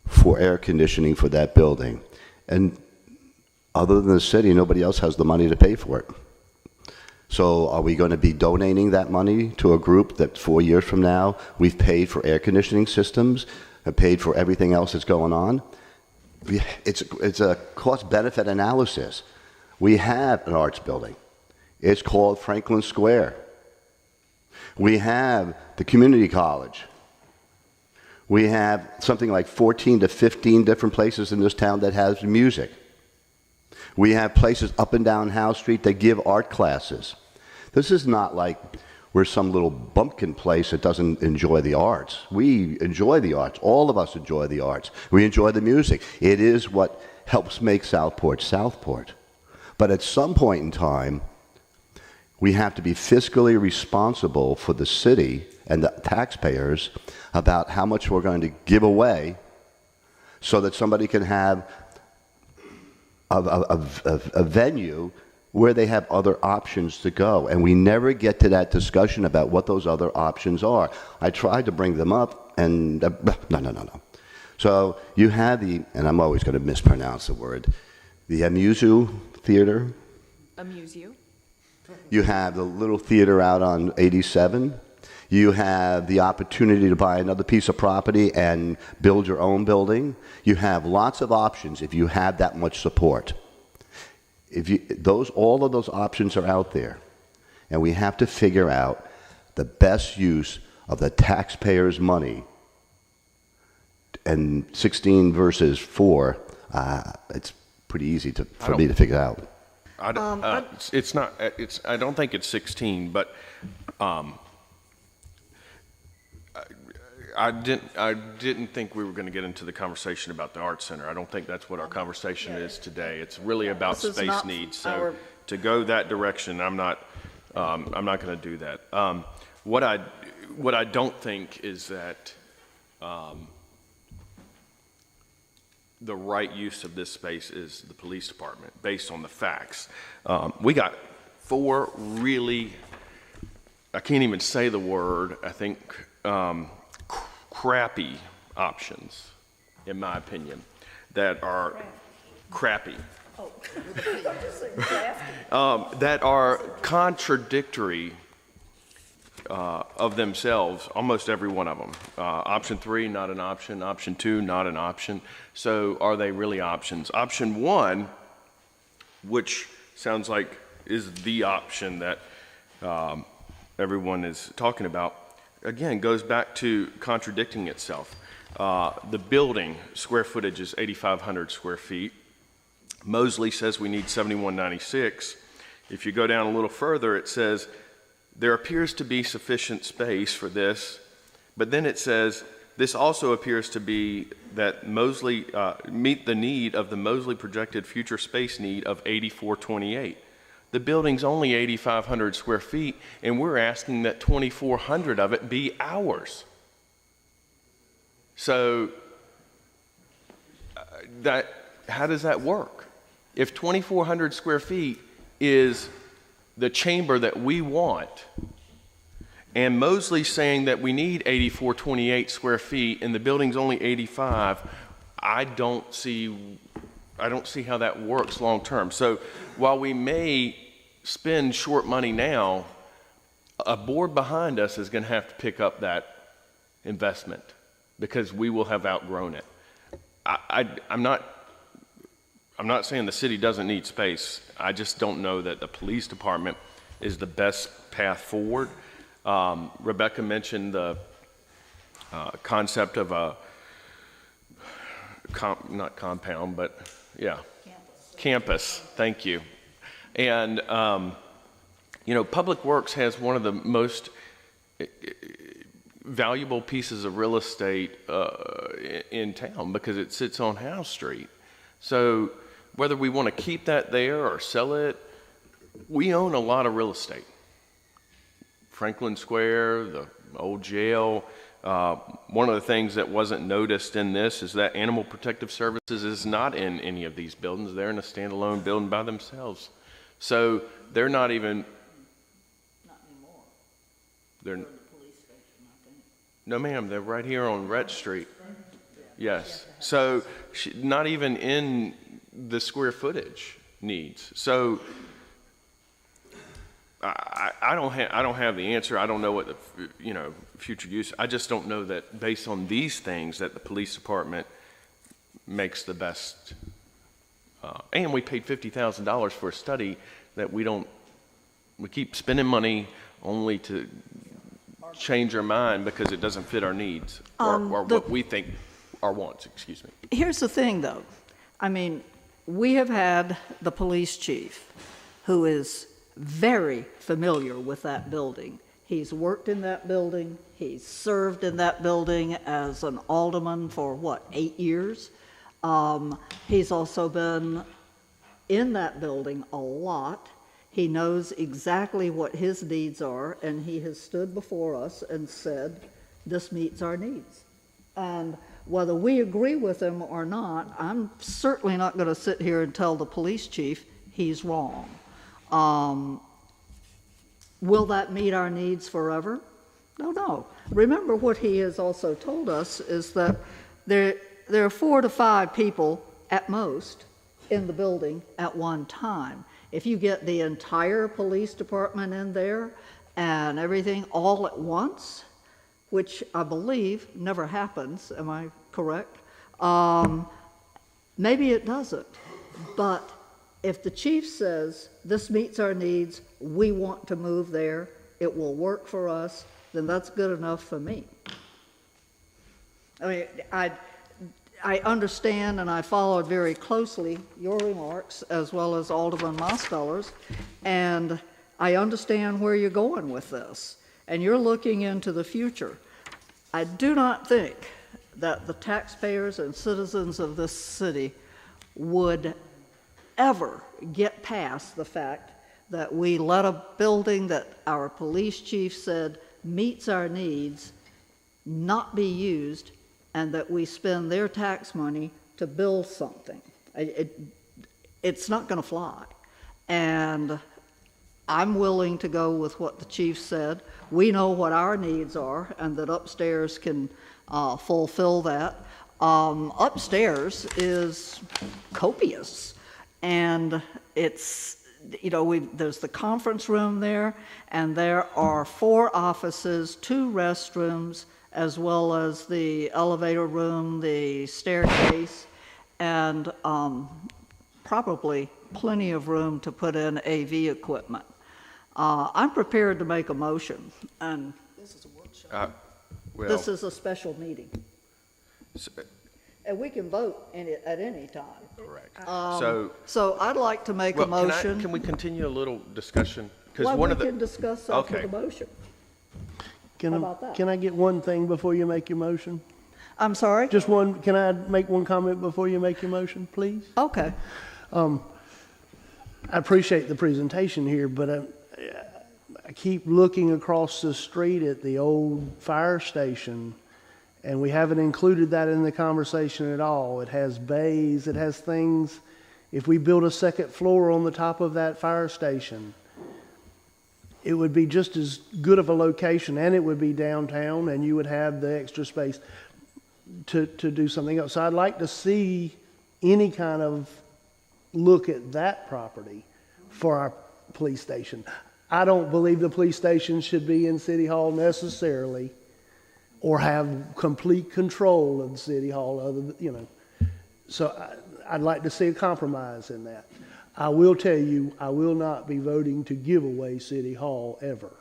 for air conditioning for that building. And other than the city, nobody else has the money to pay for it. So are we going to be donating that money to a group that 4 years from now we've paid for air conditioning systems, have paid for everything else that's going on? It's a cost-benefit analysis. We have an arts building. It's called Franklin Square. We have the community college. We have something like 14 to 15 different places in this town that has music. We have places up and down House Street that give art classes. This is not like we're some little bumpkin place that doesn't enjoy the arts. We enjoy the arts. All of us enjoy the arts. We enjoy the music. It is what helps make Southport Southport. But at some point in time, we have to be fiscally responsible for the city and the taxpayers about how much we're going to give away so that somebody can have a venue where they have other options to go. And we never get to that discussion about what those other options are. I tried to bring them up, and no. So you have and I'm always going to mispronounce the word, the Amuseu Theater. Amuse you. You have the little theater out on 87. You have the opportunity to buy another piece of property and build your own building. You have lots of options if you have that much support. All of those options are out there, and we have to figure out the best use of the taxpayers' money. And 16 versus 4, it's pretty easy for me to figure out. I don't think it's 16, but I didn't think we were going to get into the conversation about the Arts Center. I don't think that's what our conversation is today. It's really about space needs. So to go that direction, I'm not going to do that. What I don't think is that the right use of this space is the police department, based on the facts. We got 4 really, I can't even say the word, I think, crappy options, in my opinion, that are crappy. That are contradictory of themselves, almost every one of them. Option 3, not an option. Option 2, not an option. So are they really options? Option 1, which sounds like is the option that everyone is talking about, again, goes back to contradicting itself. The building square footage is 8,500 square feet. Mosley says we need 7,196. If you go down a little further, it says there appears to be sufficient space for this, but then it says this also appears to be that Mosley meet the need of the Mosley projected future space need of 8,428. The building's only 8,500 square feet, and we're asking that 2,400 of it be ours. So how does that work? If 2,400 square feet is the chamber that we want, and Mosley's saying that we need 8,428 square feet, and the building's only 85, I don't see I don't see how that works long-term. So while we may spend short money now, a board behind us is going to have to pick up that investment because we will have outgrown it. I'm not saying the city doesn't need space. I just don't know that the police department is the best path forward. Rebecca mentioned the concept of a not compound, but yeah, campus. Thank you. And Public Works has one of the most valuable pieces of real estate in town because it sits on House Street. So whether we want to keep that there or sell it, we own a lot of real estate. Franklin Square, the old jail. One of the things that wasn't noticed in this is that Animal Protective Services is not in any of these buildings. They're in a standalone building by themselves. So they're not even... Not anymore. They're... The police station, I think. No, ma'am, they're right here on Rhett Street. Yes. So not even in the square footage needs. So I don't have the answer. I don't know what the future use. I just don't know that based on these things that the police department makes the best. And we paid $50,000 for a study that we keep spending money only to change our mind because it doesn't fit our needs or what we think our wants, excuse me. Here's the thing, though. I mean, we have had the police chief who is very familiar with that building. He's worked in that building. He's served in that building as an alderman for, 8 years? He's also been in that building a lot. He knows exactly what his needs are, and he has stood before us and said, this meets our needs. And whether we agree with him or not, I'm certainly not going to sit here and tell the police chief he's wrong. Will that meet our needs forever? No. Remember what he has also told us is that there are 4 to 5 people at most in the building at one time. If you get the entire police department in there and everything all at once, which I believe never happens, am I correct? Maybe it doesn't. But if the chief says, this meets our needs, we want to move there, it will work for us, then that's good enough for me. I mean, I understand and I followed very closely your remarks as well as Alderman Mosteller's, and I understand where you're going with this, and you're looking into the future. I do not think that the taxpayers and citizens of this city would ever get past the fact that we let a building that our police chief said meets our needs not be used, and that we spend their tax money to build something. It's not going to fly. And I'm willing to go with what the chief said. We know what our needs are, and that upstairs can fulfill that. Upstairs is copious, and it's, there's the conference room there, and there are 4 offices, 2 restrooms, as well as the elevator room, the staircase, and probably plenty of room to put in AV equipment. I'm prepared to make a motion, and this is a workshop. This is a special meeting. And we can vote at any time. Correct. So I'd like to make a motion. Can we continue a little discussion? Well, we can discuss after the motion. How about that? Can I get one thing before you make your motion? I'm sorry? Just one, can I make one comment before you make your motion, please? Okay. I appreciate the presentation here, but I keep looking across the street at the old fire station, and we haven't included that in the conversation at all. It has bays, it has things. If we build a second floor on the top of that fire station, it would be just as good of a location, and it would be downtown, and you would have the extra space to do something else. So I'd like to see any kind of look at that property for our police station. I don't believe the police station should be in City Hall necessarily, or have complete control of the City Hall, So I'd like to see a compromise in that. I will tell you, I will not be voting to give away City Hall ever.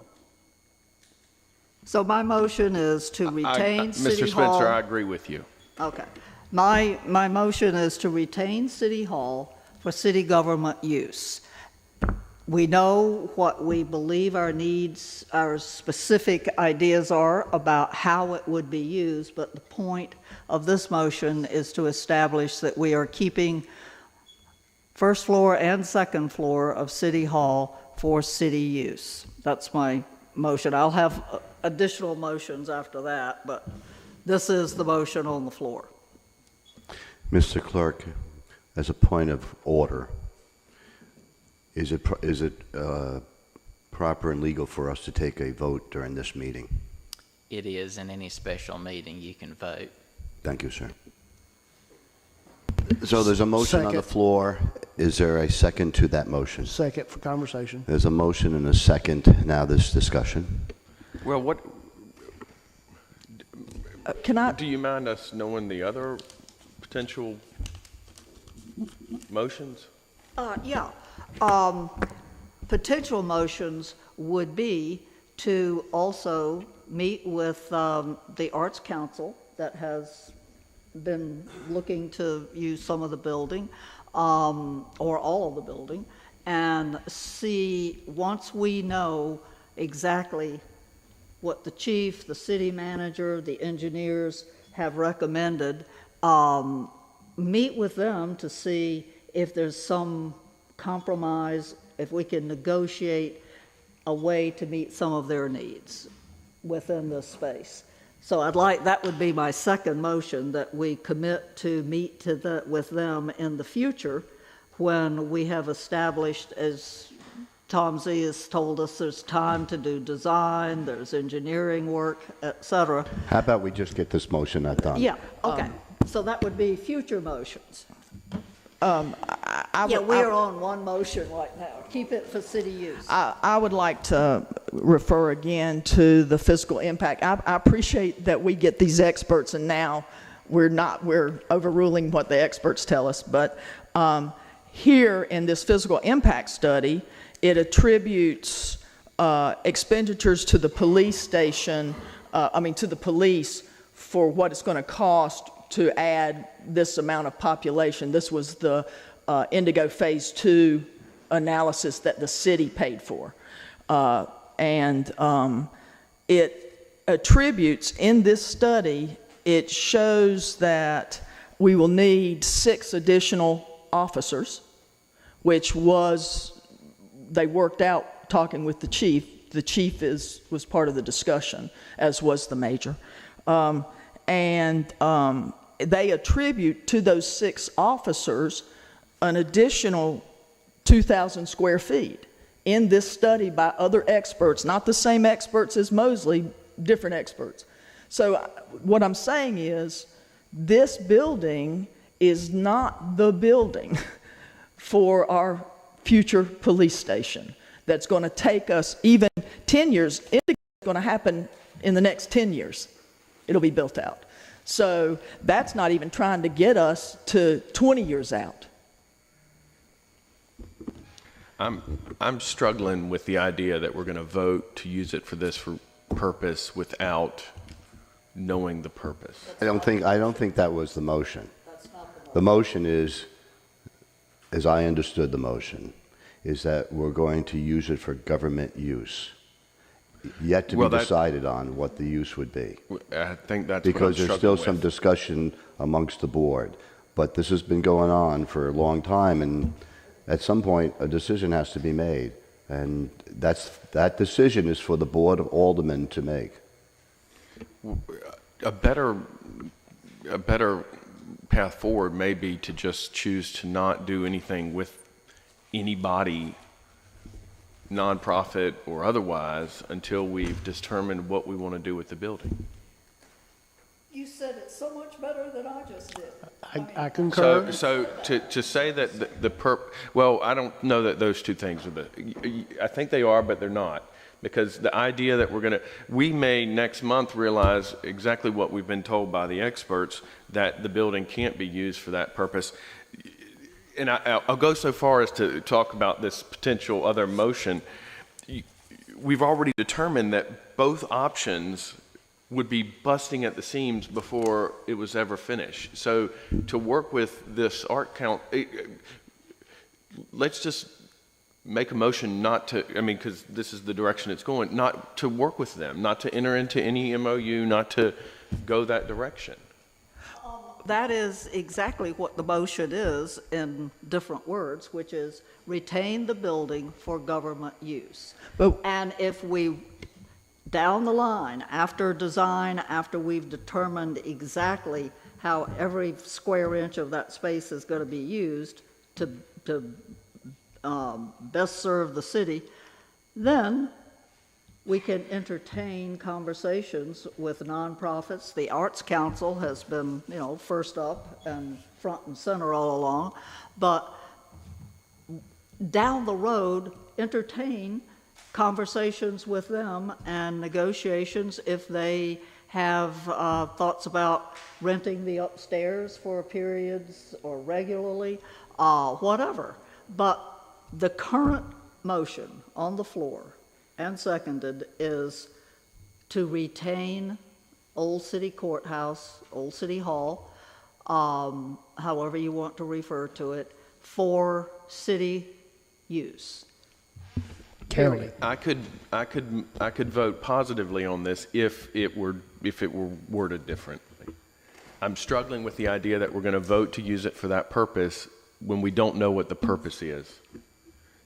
So my motion is to retain City Mr. Hall. Spencer, I agree with you. Okay. My motion is to retain City Hall for city government use. We know what we believe our needs, our specific ideas are about how it would be used, but the point of this motion is to establish that we are keeping first floor and second floor of City Hall for city use. That's my motion. I'll have additional motions after that, but this is the motion on the floor. Mr. Clerk, as a point of order, is it proper and legal for us to take a vote during this meeting? It is. In any special meeting, you can vote. Thank you, sir. So there's a motion on the Second. floor. Is there a second to that motion? Second for conversation. There's a motion and a second. Now this discussion. Well, what, Can I, do you mind us knowing the other potential motions? Yeah. Potential motions would be to also meet with the Arts Council that has been looking to use some of the building, or all of the building, and see, once we know exactly what the chief, the city manager, the engineers have recommended, meet with them to see if there's some compromise, if we can negotiate a way to meet some of their needs within this space. So that would be my second motion, that we commit to meet with them in the future when we have established, as Tom Z has told us, there's time to do design, there's engineering work, et cetera. How about we just get this motion done? Yeah, okay. So that would be future motions. I Yeah, would- we are on one motion right now. Keep it for city use. I would like to refer again to the fiscal impact. I appreciate that we get these experts, and now we're overruling what the experts tell us. But here in this fiscal impact study, it attributes expenditures to the police station, to the police for what it's going to cost to add this amount of population. This was the Indigo Phase 2 analysis that the city paid for. It attributes, in this study, it shows that we will need 6 additional officers, which they worked out talking with the chief. The chief was part of the discussion, as was the major. They attribute to those 6 officers an additional 2,000 square feet in this study by other experts, not the same experts as Mosley, different experts. So what I'm saying is, this building is not the building for our future police station that's going to take us even 10 years. It's going to happen in the next 10 years. It'll be built out. So that's not even trying to get us to 20 years out. I'm struggling with the idea that we're going to vote to use it for this purpose without knowing the purpose. I don't think that was the motion. The motion is, as I understood the motion, is that we're going to use it for government use. Yet to be decided on what the use would be. I think that's because what I'm there's still struggling some with. discussion amongst the board. But this has been going on for a long time, and at some point, a decision has to be made. And that decision is for the Board of Aldermen to make. A better path forward may be to just choose to not do anything with anybody, nonprofit or otherwise, until we've determined what we want to do with the building. You said it so much better than I just did. I concur. So to say that well, I don't know that those two things are I think they are, but they're not. Because the idea that we may next month realize exactly what we've been told by the experts, that the building can't be used for that purpose. And I'll go so far as to talk about this potential other motion. We've already determined that both options would be busting at the seams before it was ever finished. So to work with this art count, let's just make a motion not to, because this is the direction it's going, not to work with them, not to enter into any MOU, not to go that direction. That is exactly what the motion is in different words, which is retain the building for government use. And if we, down the line, after design, after we've determined exactly how every square inch of that space is going to be used to best serve the city, then we can entertain conversations with nonprofits. The Arts Council has been, first up and front and center all along, but down the road, entertain conversations with them and negotiations if they have thoughts about renting the upstairs for periods or regularly, whatever. But the current motion on the floor and seconded is to retain Old City Courthouse, Old City Hall, however you want to refer to it, for city use. County. I could vote positively on this if it were worded differently. I'm struggling with the idea that we're going to vote to use it for that purpose when we don't know what the purpose is.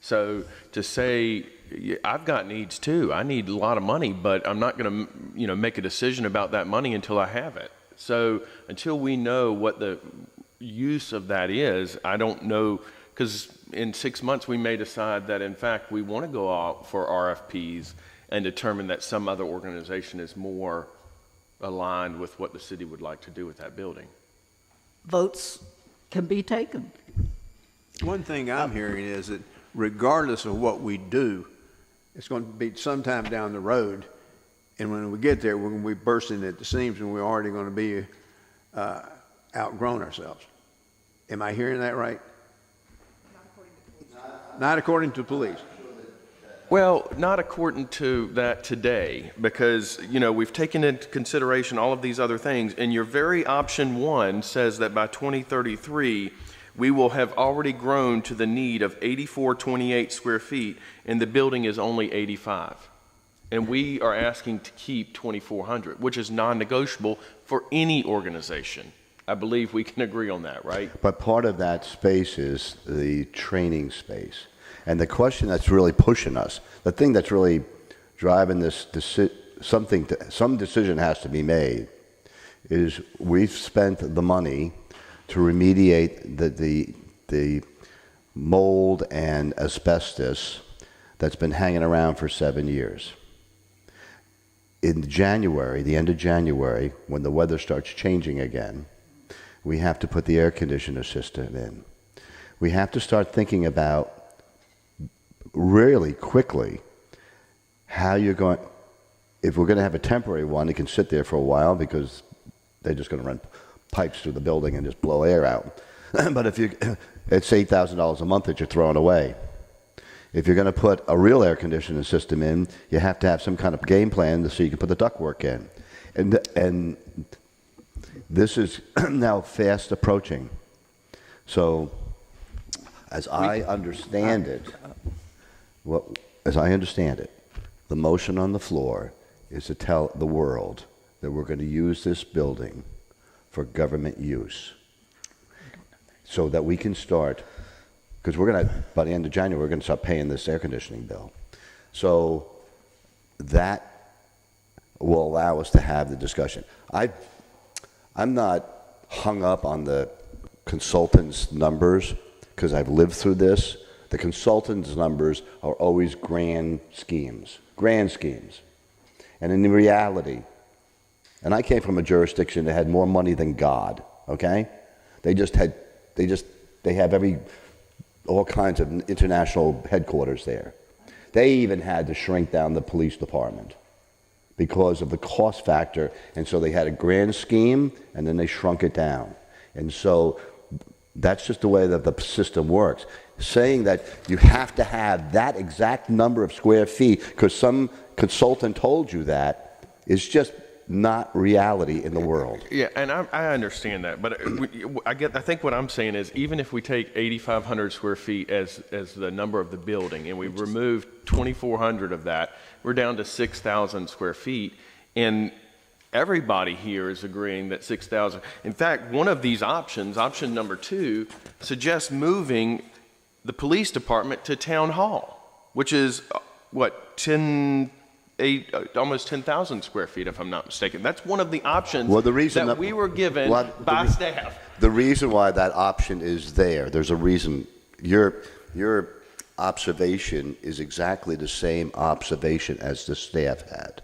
So to say, I've got needs too. I need a lot of money, but I'm not going to, make a decision about that money until I have it. So until we know what the use of that is, I don't know, because in 6 months we may decide that in fact we want to go out for RFPs and determine that some other organization is more aligned with what the city would like to do with that building. Votes can be taken. One thing I'm hearing is that regardless of what we do, it's going to be sometime down the road, and when we get there, we're going to be bursting at the seams, and we're already going to be outgrown ourselves. Am I hearing that right? Not according to police. Well, not according to that today, because, we've taken into consideration all of these other things, and your very option one says that by 2033, we will have already grown to the need of 8428 square feet, and the building is only 85. And we are asking to keep 2,400, which is non-negotiable for any organization. I believe we can agree on that, right? But part of that space is the training space. And the question that's really pushing us, the thing that's really driving this, some decision has to be made, is we've spent the money to remediate the mold and asbestos that's been hanging around for 7 years. In January, the end of January, when the weather starts changing again, we have to put the air conditioner system in. We have to start thinking about really quickly how you're going, if we're going to have a temporary one, it can sit there for a while because they're just going to run pipes through the building and just blow air out. But if it's $8,000 a month that you're throwing away. If you're going to put a real air conditioning system in, you have to have some kind of game plan so you can put the ductwork in. And this is now fast approaching. So, as I understand it, the motion on the floor is to tell the world that we're going to use this building for government use, so that we can start, because we're going to, by the end of January, we're going to start paying this air conditioning bill. So that will allow us to have the discussion. I'm not hung up on the consultants' numbers, because I've lived through this. The consultants' numbers are always grand schemes. And in reality, And I came from a jurisdiction that had more money than God, okay? They have all kinds of international headquarters there. They even had to shrink down the police department because of the cost factor. And so they had a grand scheme, and then they shrunk it down. And so that's just the way that the system works. Saying that you have to have that exact number of square feet because some consultant told you that is just not reality in the world. Yeah, and I understand that, but I think what I'm saying is even if we take 8,500 square feet as the number of the building and we remove 2,400 of that, we're down to 6,000 square feet, and everybody here is agreeing that 6,000. In fact, one of these options, option number 2, suggests moving the police department to town hall, which is almost 10,000 square feet, if I'm not mistaken. That's one of the options that we were given by staff. The reason why that option is there's a reason. Your observation is exactly the same observation as the staff had.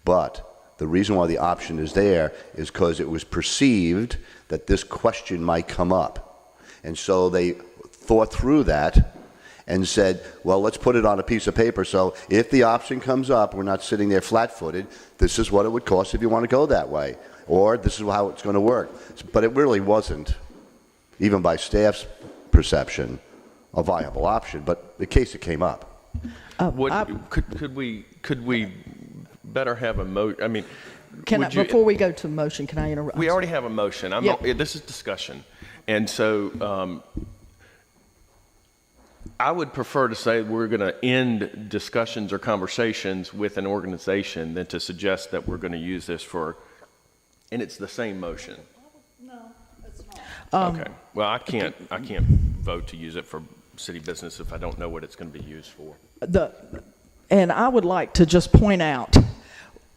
But the reason why the option is there is because it was perceived that this question might come up. And so they thought through that and said, well, let's put it on a piece of paper so if the option comes up, we're not sitting there flat-footed. This is what it would cost if you want to go that way, or this is how it's going to work. But it really wasn't, even by staff's perception, a viable option. But in case it came up. Could we better have a motion? I mean, before we go to motion, can I interrupt? We already have a motion. This is discussion, and so. I would prefer to say we're going to end discussions or conversations with an organization than to suggest that we're going to use this and it's the same motion. No, it's not. Okay. Well, I can't vote to use it for city business if I don't know what it's going to be used for. And I would like to just point out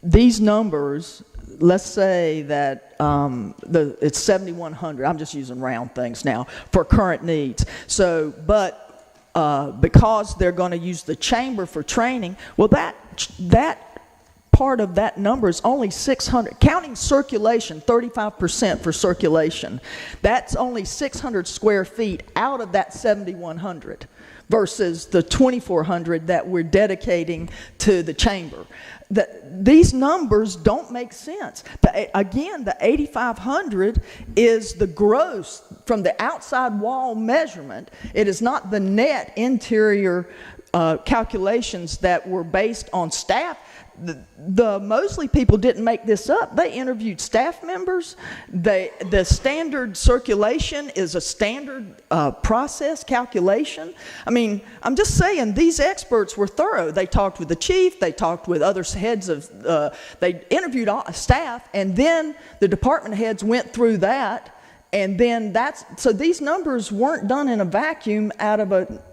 these numbers. Let's say that it's 7,100. I'm just using round things now for current needs. So, but because they're going to use the chamber for training, well, that part of that number is only 600, counting circulation, 35% for circulation. That's only 600 square feet out of that 7,100 versus the 2,400 that we're dedicating to the chamber. These numbers don't make sense. Again, the 8,500 is the gross from the outside wall measurement. It is not the net interior calculations that were based on staff. The Mosley people didn't make this up. They interviewed staff members. The standard circulation is a standard process calculation. I mean, I'm just saying these experts were thorough. They talked with the chief. They talked with other heads of, they interviewed all staff, and then the department heads went through that. And then so these numbers weren't done in a vacuum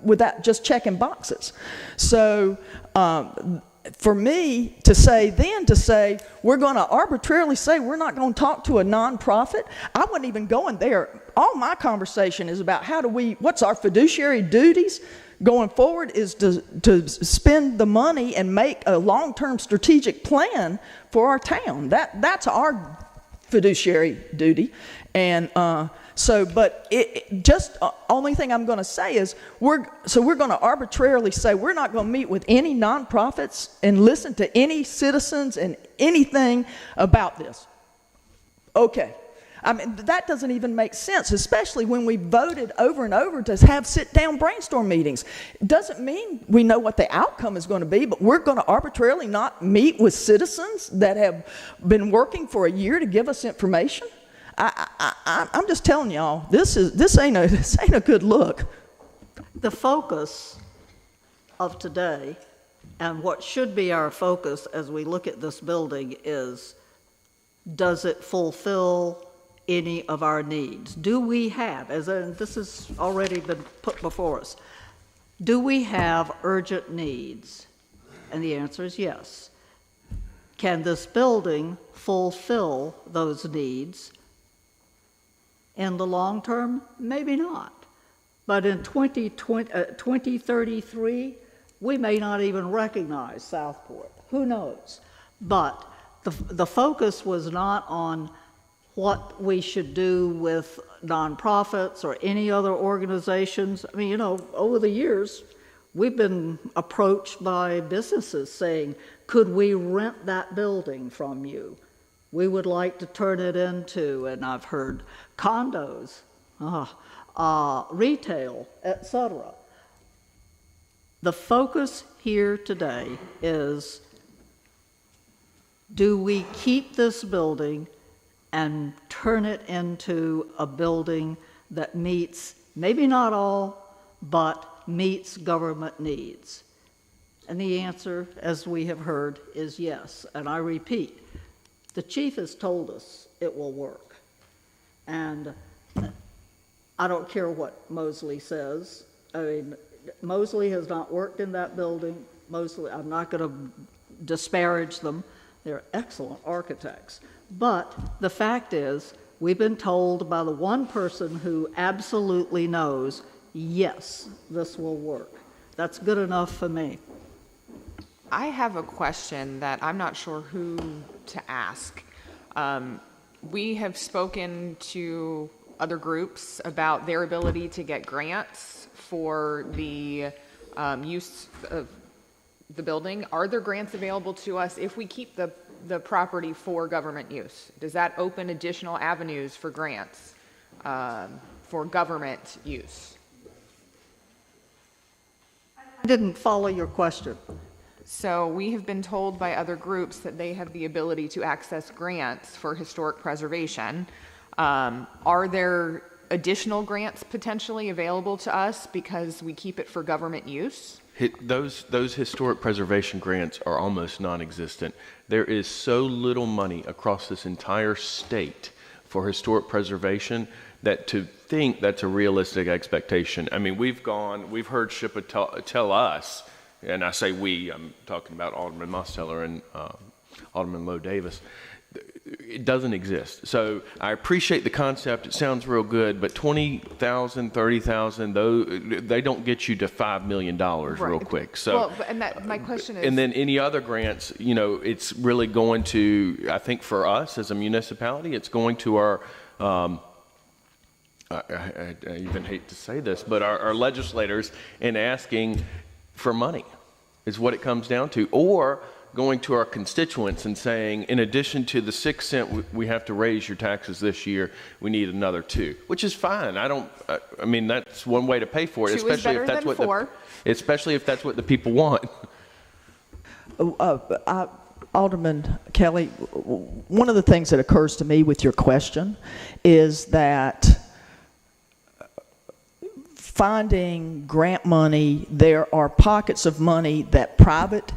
without just checking boxes. So, for me to say we're going to arbitrarily say we're not going to talk to a nonprofit, I wasn't even going there. All my conversation is about what's our fiduciary duties going forward is to spend the money and make a long-term strategic plan for our town. That's our fiduciary duty. And only thing I'm going to say is we're going to arbitrarily say we're not going to meet with any nonprofits and listen to any citizens and anything about this. Okay. I mean, that doesn't even make sense, especially when we voted over and over to have sit-down brainstorm meetings. It doesn't mean we know what the outcome is going to be, but we're going to arbitrarily not meet with citizens that have been working for a year to give us information. I'm just telling y'all, this ain't a good look. The focus of today, and what should be our focus as we look at this building, is does it fulfill any of our needs? Do we have, this has already been put before us, do we have urgent needs? And the answer is yes. Can this building fulfill those needs? In the long term, maybe not. But in 2033, we may not even recognize Southport. Who knows? But the focus was not on what we should do with nonprofits or any other organizations. I mean, over the years, we've been approached by businesses saying, could we rent that building from you? We would like to turn it into, and I've heard condos, retail, etc. The focus here today is, do we keep this building and turn it into a building that meets, maybe not all, but meets government needs? And the answer, as we have heard, is yes. And I repeat, the chief has told us it will work. And I don't care what Mosley says. I mean, Mosley has not worked in that building. Mosley, I'm not going to disparage them. They're excellent architects. But the fact is, we've been told by the one person who absolutely knows, yes, this will work. That's good enough for me. I have a question that I'm not sure who to ask. We have spoken to other groups about their ability to get grants for the use of the building. Are there grants available to us if we keep the property for government use? Does that open additional avenues for grants for government use? I didn't follow your question. So we have been told by other groups that they have the ability to access grants for historic preservation. Are there additional grants potentially available to us because we keep it for government use? Those historic preservation grants are almost non-existent. There is so little money across this entire state for historic preservation that to think that's a realistic expectation. I mean, we've heard SHPA tell us, and I say we, I'm talking about Alderman Mosteller and Alderman Lowe Davis, it doesn't exist. So I appreciate the concept. It sounds real good, but 20,000, 30,000, they don't get you to $5 million real quick. So, my question is, and then any other grants, it's really going to, I think for us as a municipality, it's going to our, I even hate to say this, but our legislators and asking for money is what it comes down to, or going to our constituents and saying, in addition to the 6 cents we have to raise your taxes this year, we need another 2, which is fine. I mean, that's one way to pay for it, especially if that's what the people want. Alderman Kelly, one of the things that occurs to me with your question is that finding grant money, there are pockets of money that private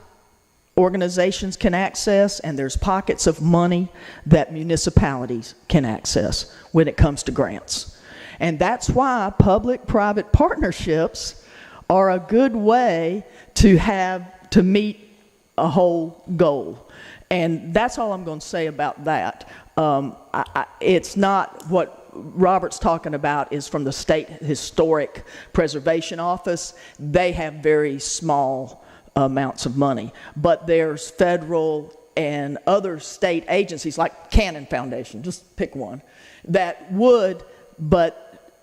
organizations can access, and there's pockets of money that municipalities can access when it comes to grants. And that's why public-private partnerships are a good way to meet a whole goal. And that's all I'm going to say about that. It's not what Robert's talking about is from the State Historic Preservation Office. They have very small amounts of money, but there's federal and other state agencies like Cannon Foundation, just pick one, that would, but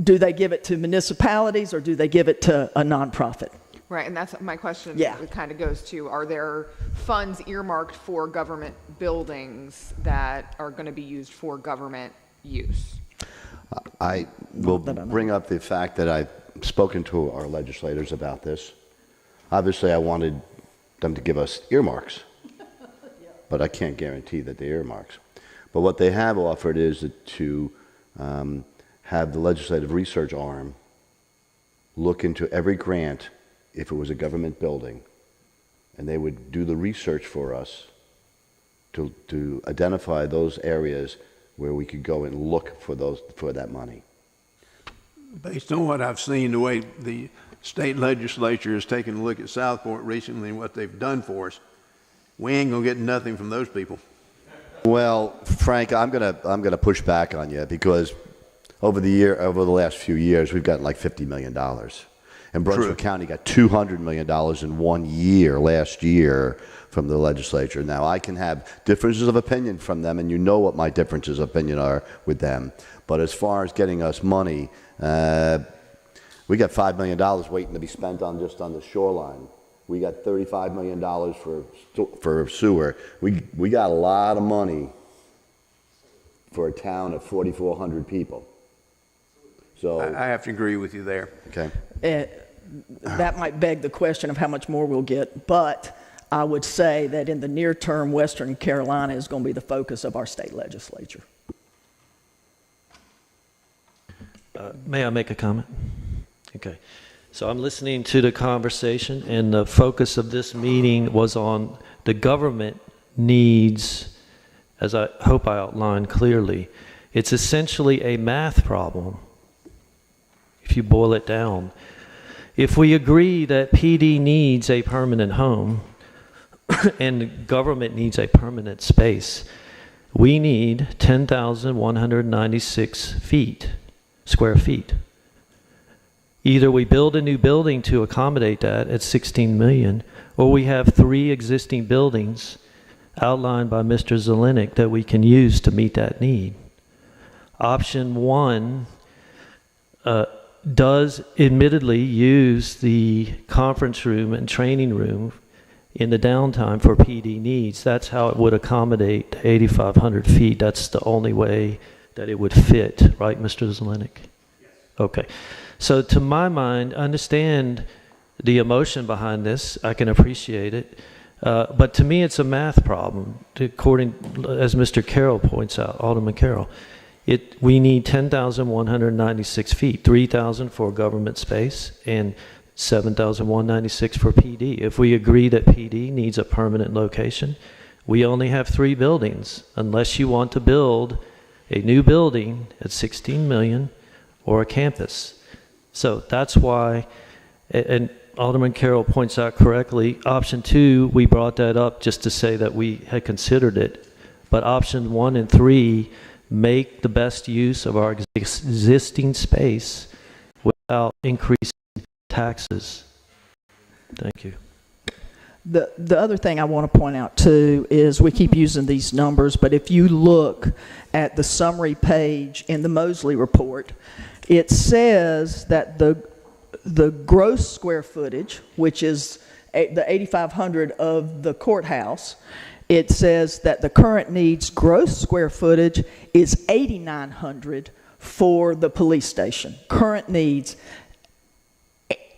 do they give it to municipalities or do they give it to a nonprofit? right, and that's my question. Yeah. It kind of goes to, are there funds earmarked for government buildings that are going to be used for government use? I will bring up the fact that I've spoken to our legislators about this. Obviously, I wanted them to give us earmarks, but I can't guarantee that they're earmarks. But what they have offered is to have the legislative research arm look into every grant if it was a government building, and they would do the research for us to identify those areas where we could go and look for that money. Based on what I've seen, the way the state legislature has taken a look at Southport recently and what they've done for us, we ain't gonna get nothing from those people. Well, Frank, I'm gonna push back on you because over the last few years we've gotten like $50 million, And Brunswick County got $200 million in 1 year, last year, from the legislature. Now, I can have differences of opinion from them, and you know what my differences of opinion are with them. But as far as getting us money, we got $5 million waiting to be spent on just on the shoreline. We got $35 million for sewer. We got a lot of money for a town of 4,400 people. So I have to agree with you there. Okay. That might beg the question of how much more we'll get, but I would say that in the near term, Western Carolina is going to be the focus of our state legislature. May I make a comment? Okay. So I'm listening to the conversation, and the focus of this meeting was on the government needs, as I hope I outlined clearly. It's essentially a math problem, if you boil it down. If we agree that PD needs a permanent home and the government needs a permanent space, we need 10,196 square feet. Either we build a new building to accommodate that at 16 million, or we have 3 existing buildings outlined by Mr. Zelenick that we can use to meet that need. Option 1 does admittedly use the conference room and training room in the downtime for PD needs. That's how it would accommodate 8,500 feet. That's the only way that it would fit, right, Mr. Zelenick? Yes. Okay. So to my mind, I understand the emotion behind this. I can appreciate it. But to me, it's a math problem, according, as Mr. Carroll points out, Alderman Carroll. We need 10,196 feet, 3,000 for government space and 7,196 for PD. If we agree that PD needs a permanent location, we only have 3 buildings, unless you want to build a new building at 16 million or a campus. So that's why, and Alderman Carroll points out correctly, option 2, we brought that up just to say that we had considered it. But option 1 and 3 make the best use of our existing space without increasing taxes. Thank you. The other thing I want to point out too is we keep using these numbers, but if you look at the summary page in the Mosley report, it says that the gross square footage, which is the 8,500 of the courthouse, it says that the current needs gross square footage is 8,900 for the police station. Current needs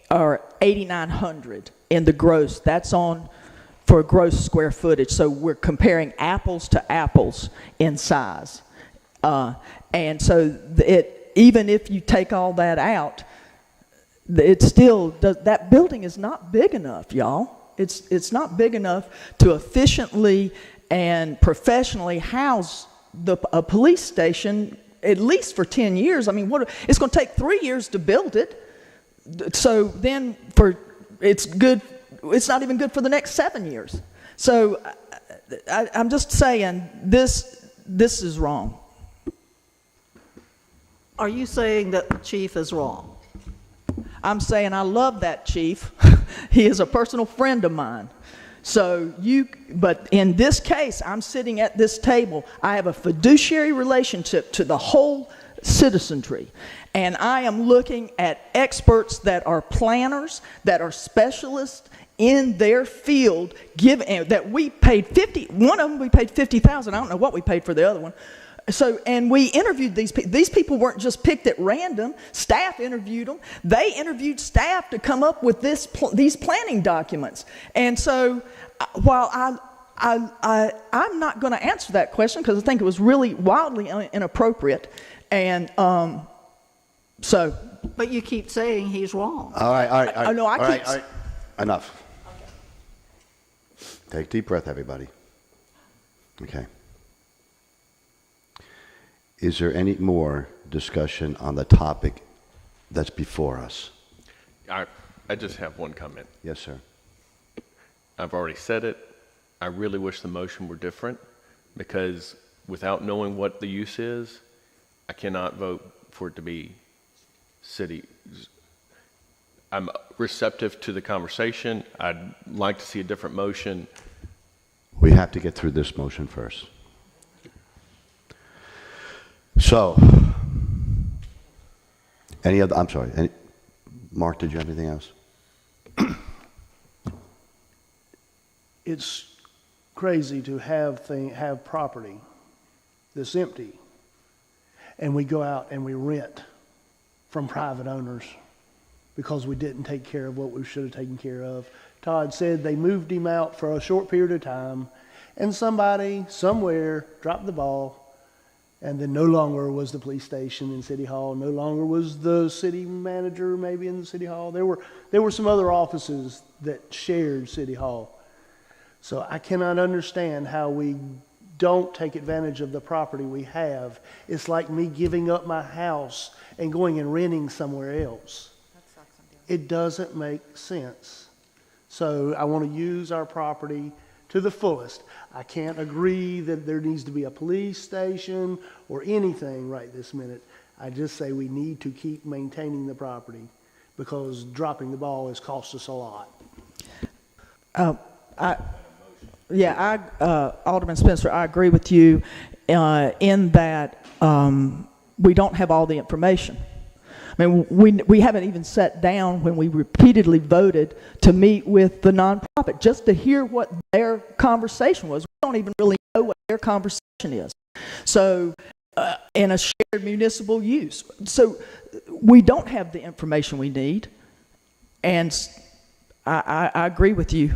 are 8,900 in the gross. That's on for gross square footage. So we're comparing apples to apples in size. And so even if you take all that out, it still does, that building is not big enough, y'all. It's not big enough to efficiently and professionally house a police station, at least for 10 years. I mean, it's going to take 3 years to build it. So then it's good. It's not even good for the next 7 years. So I'm just saying this is wrong. Are you saying that the chief is wrong? I'm saying I love that chief. He is a personal friend of mine. But in this case, I'm sitting at this table. I have a fiduciary relationship to the whole citizenry. And I am looking at experts that are planners, that are specialists in their field, that we paid one of them we paid $50,000. I don't know what we paid for the other one. So, and we interviewed these people. These people weren't just picked at random. Staff interviewed them. They interviewed staff to come up with these planning documents. And so, while I'm not going to answer that question because I think it was really wildly inappropriate. And so. But you keep saying he's wrong. All right. No, I keep. All right. Enough. Okay. Take a deep breath, everybody. Okay. Is there any more discussion on the topic that's before us? I just have one comment. Yes, sir. I've already said it. I really wish the motion were different because without knowing what the use is, I cannot vote for it to be city. I'm receptive to the conversation. I'd like to see a different motion. We have to get through this motion first. So, I'm sorry, Mark, did you have anything else? It's crazy to have property that's empty, and we go out and we rent from private owners because we didn't take care of what we should have taken care of. Todd said they moved him out for a short period of time, and somebody somewhere dropped the ball, and then no longer was the police station in City Hall, no longer was the city manager maybe in the City Hall. There were some other offices that shared City Hall. So I cannot understand how we don't take advantage of the property we have. It's like me giving up my house and going and renting somewhere else. It doesn't make sense. So I want to use our property to the fullest. I can't agree that there needs to be a police station or anything right this minute. I just say we need to keep maintaining the property because dropping the ball has cost us a lot. Alderman Spencer, I agree with you in that we don't have all the information. I mean, we haven't even sat down when we repeatedly voted to meet with the nonprofit just to hear what their conversation was. We don't even really know what their conversation is. So, in a shared municipal use. So, we don't have the information we need, and I agree with you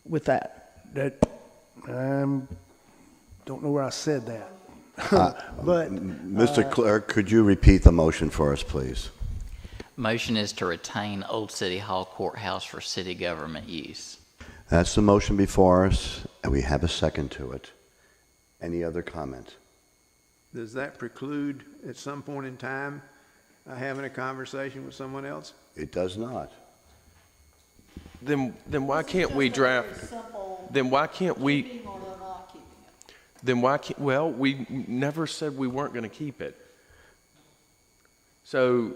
with that. Don't know where I said that. But Mr. Clerk, could you repeat the motion for us, please? Motion is to retain Old City Hall Courthouse for city government use. That's the motion before us, and we have a second to it. Any other comment? Does that preclude at some point in time having a conversation with someone else? It does not. Then why can't we draft? Then why can't we? Then why can't? Well, we never said we weren't going to keep it. So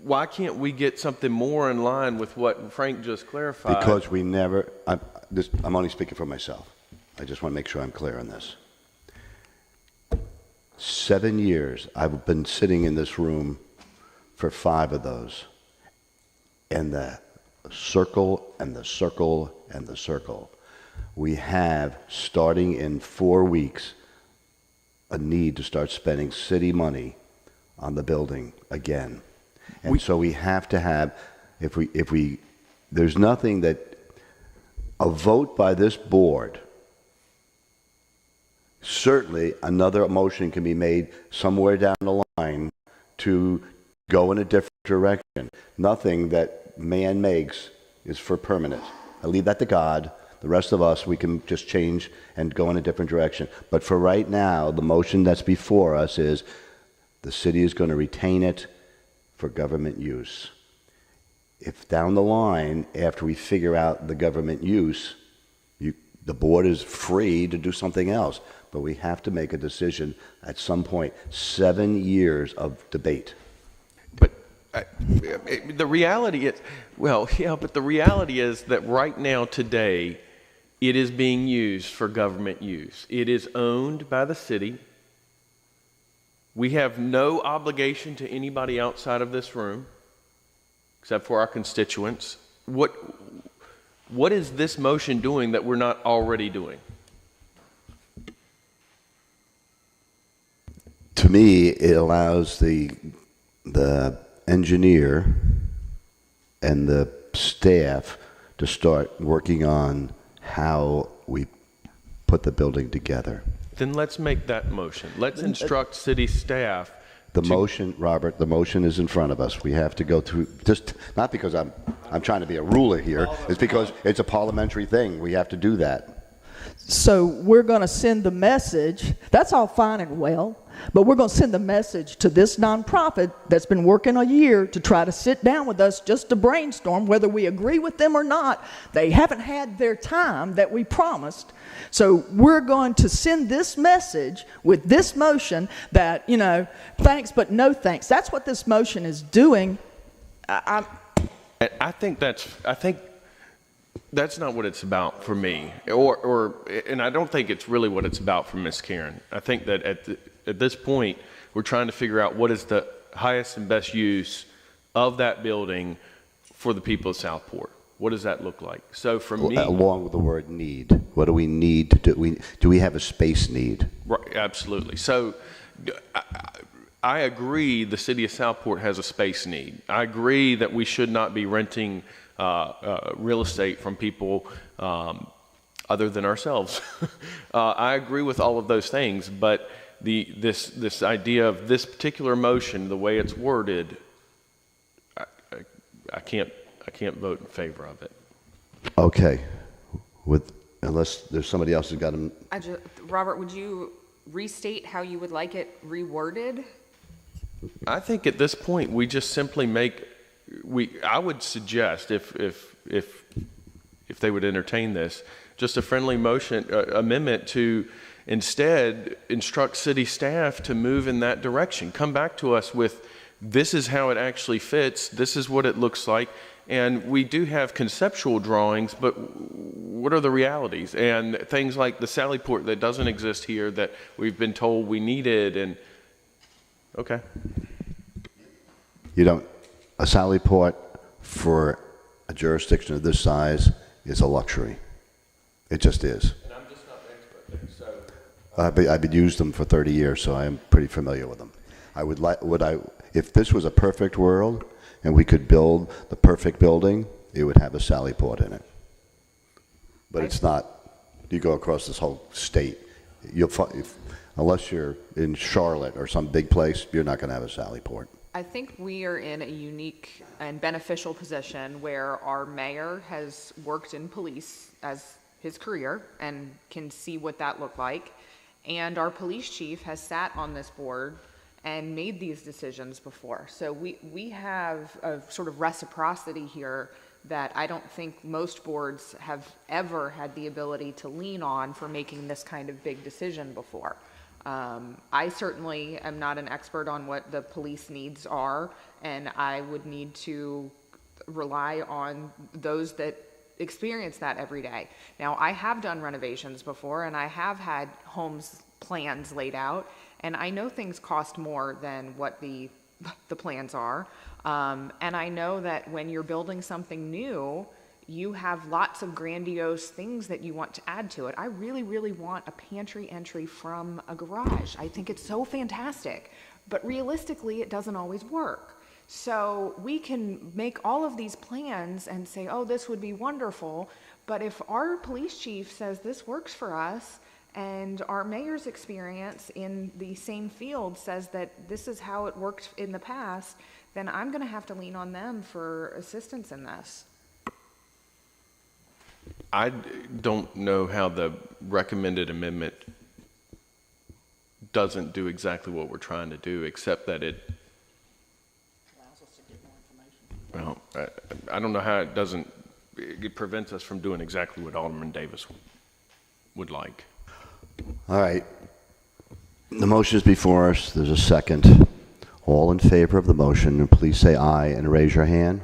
why can't we get something more in line with what Frank just clarified? Because we never. I'm only speaking for myself. I just want to make sure I'm clear on this. 7 years I've been sitting in this room for 5 of those, and the circle and the circle and the circle. We have, starting in 4 weeks, a need to start spending city money on the building again. And so we have to have, there's nothing that, a vote by this board, certainly another motion can be made somewhere down the line to go in a different direction. Nothing that man makes is for permanent. I leave that to God. The rest of us, we can just change and go in a different direction. But for right now, the motion that's before us is the city is going to retain it for government use. If down the line, after we figure out the government use, the board is free to do something else. But we have to make a decision at some point. 7 years of debate. But the reality is, well, yeah, but the reality is that right now, today, it is being used for government use. It is owned by the city. We have no obligation to anybody outside of this room, except for our constituents. What is this motion doing that we're not already doing? To me, it allows the engineer and the staff to start working on how we put the building together. Then let's make that motion. Let's instruct city staff. The motion, Robert, the motion is in front of us. We have to go through, just not because I'm trying to be a ruler here, it's because it's a parliamentary thing. We have to do that. So we're going to send the message, that's all fine and well, but we're going to send the message to this nonprofit that's been working a year to try to sit down with us just to brainstorm whether we agree with them or not. They haven't had their time that we promised. So we're going to send this message with this motion that, thanks but no thanks. That's what this motion is doing. I think that's not what it's about for me, and I don't think it's really what it's about for Miss Karen. I think that at this point, we're trying to figure out what is the highest and best use of that building for the people of Southport. What does that look like? So for me, along with the word need, what do we need to do? Do we have a space need? Right, absolutely. So I agree the city of Southport has a space need. I agree that we should not be renting real estate from people other than ourselves. I agree with all of those things, but this idea of this particular motion, the way it's worded, I can't vote in favor of it. Okay, unless there's somebody else who's got them. Robert, would you restate how you would like it reworded? I think at this point we just simply I would suggest if they would entertain this, just a friendly motion amendment to instead instruct city staff to move in that direction. Come back to us with, this is how it actually fits, this is what it looks like, and we do have conceptual drawings, but what are the realities? And things like the Sally Port that doesn't exist here that we've been told we needed, and okay. A Sally Port for a jurisdiction of this size is a luxury. It just is. And I'm just not an expert there, so. I've used them for 30 years, so I'm pretty familiar with them. If this was a perfect world and we could build the perfect building, it would have a Sally Port in it. But it's not. You go across this whole state, unless you're in Charlotte or some big place, you're not going to have a Sally Port. I think we are in a unique and beneficial position where our mayor has worked in police as his career and can see what that looked like. And our police chief has sat on this board and made these decisions before. So we have a sort of reciprocity here that I don't think most boards have ever had the ability to lean on for making this kind of big decision before. I certainly am not an expert on what the police needs are, and I would need to rely on those that experience that every day. Now, I have done renovations before, and I have had homes plans laid out, and I know things cost more than what the plans are. And I know that when you're building something new, you have lots of grandiose things that you want to add to it. I really, really want a pantry entry from a garage. I think it's so fantastic, but realistically, it doesn't always work. So we can make all of these plans and say, oh, this would be wonderful, but if our police chief says this works for us, and our mayor's experience in the same field says that this is how it worked in the past, then I'm gonna have to lean on them for assistance in this. I don't know how the recommended amendment doesn't do exactly what we're trying to do, except that it allows us to get more information. Well, I don't know how it prevents us from doing exactly what Alderman Davis would like. All right. The motion is before us. There's a second. All in favor of the motion, please say aye and raise your hand.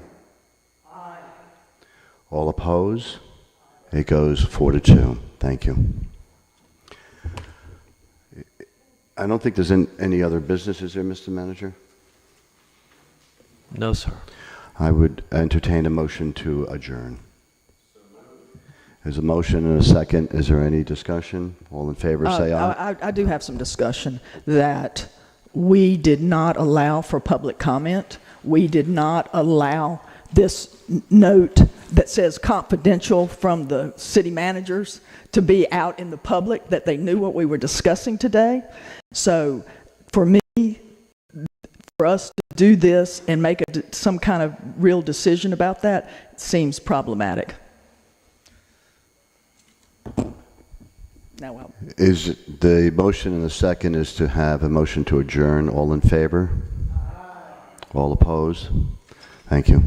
Aye. All opposed? It goes 4-2. Thank you. I don't think there's any other business, is there, Mr. Manager? No, sir. I would entertain a motion to adjourn. There's a motion and a second. Is there any discussion? All in favor, say aye. I do have some discussion that we did not allow for public comment. We did not allow this note that says confidential from the city managers to be out in the public, that they knew what we were discussing today. So for me, for us to do this and make some kind of real decision about that seems problematic. Now, Is the motion and the second is to have a motion to adjourn? All in favor? Aye. All opposed? Thank you.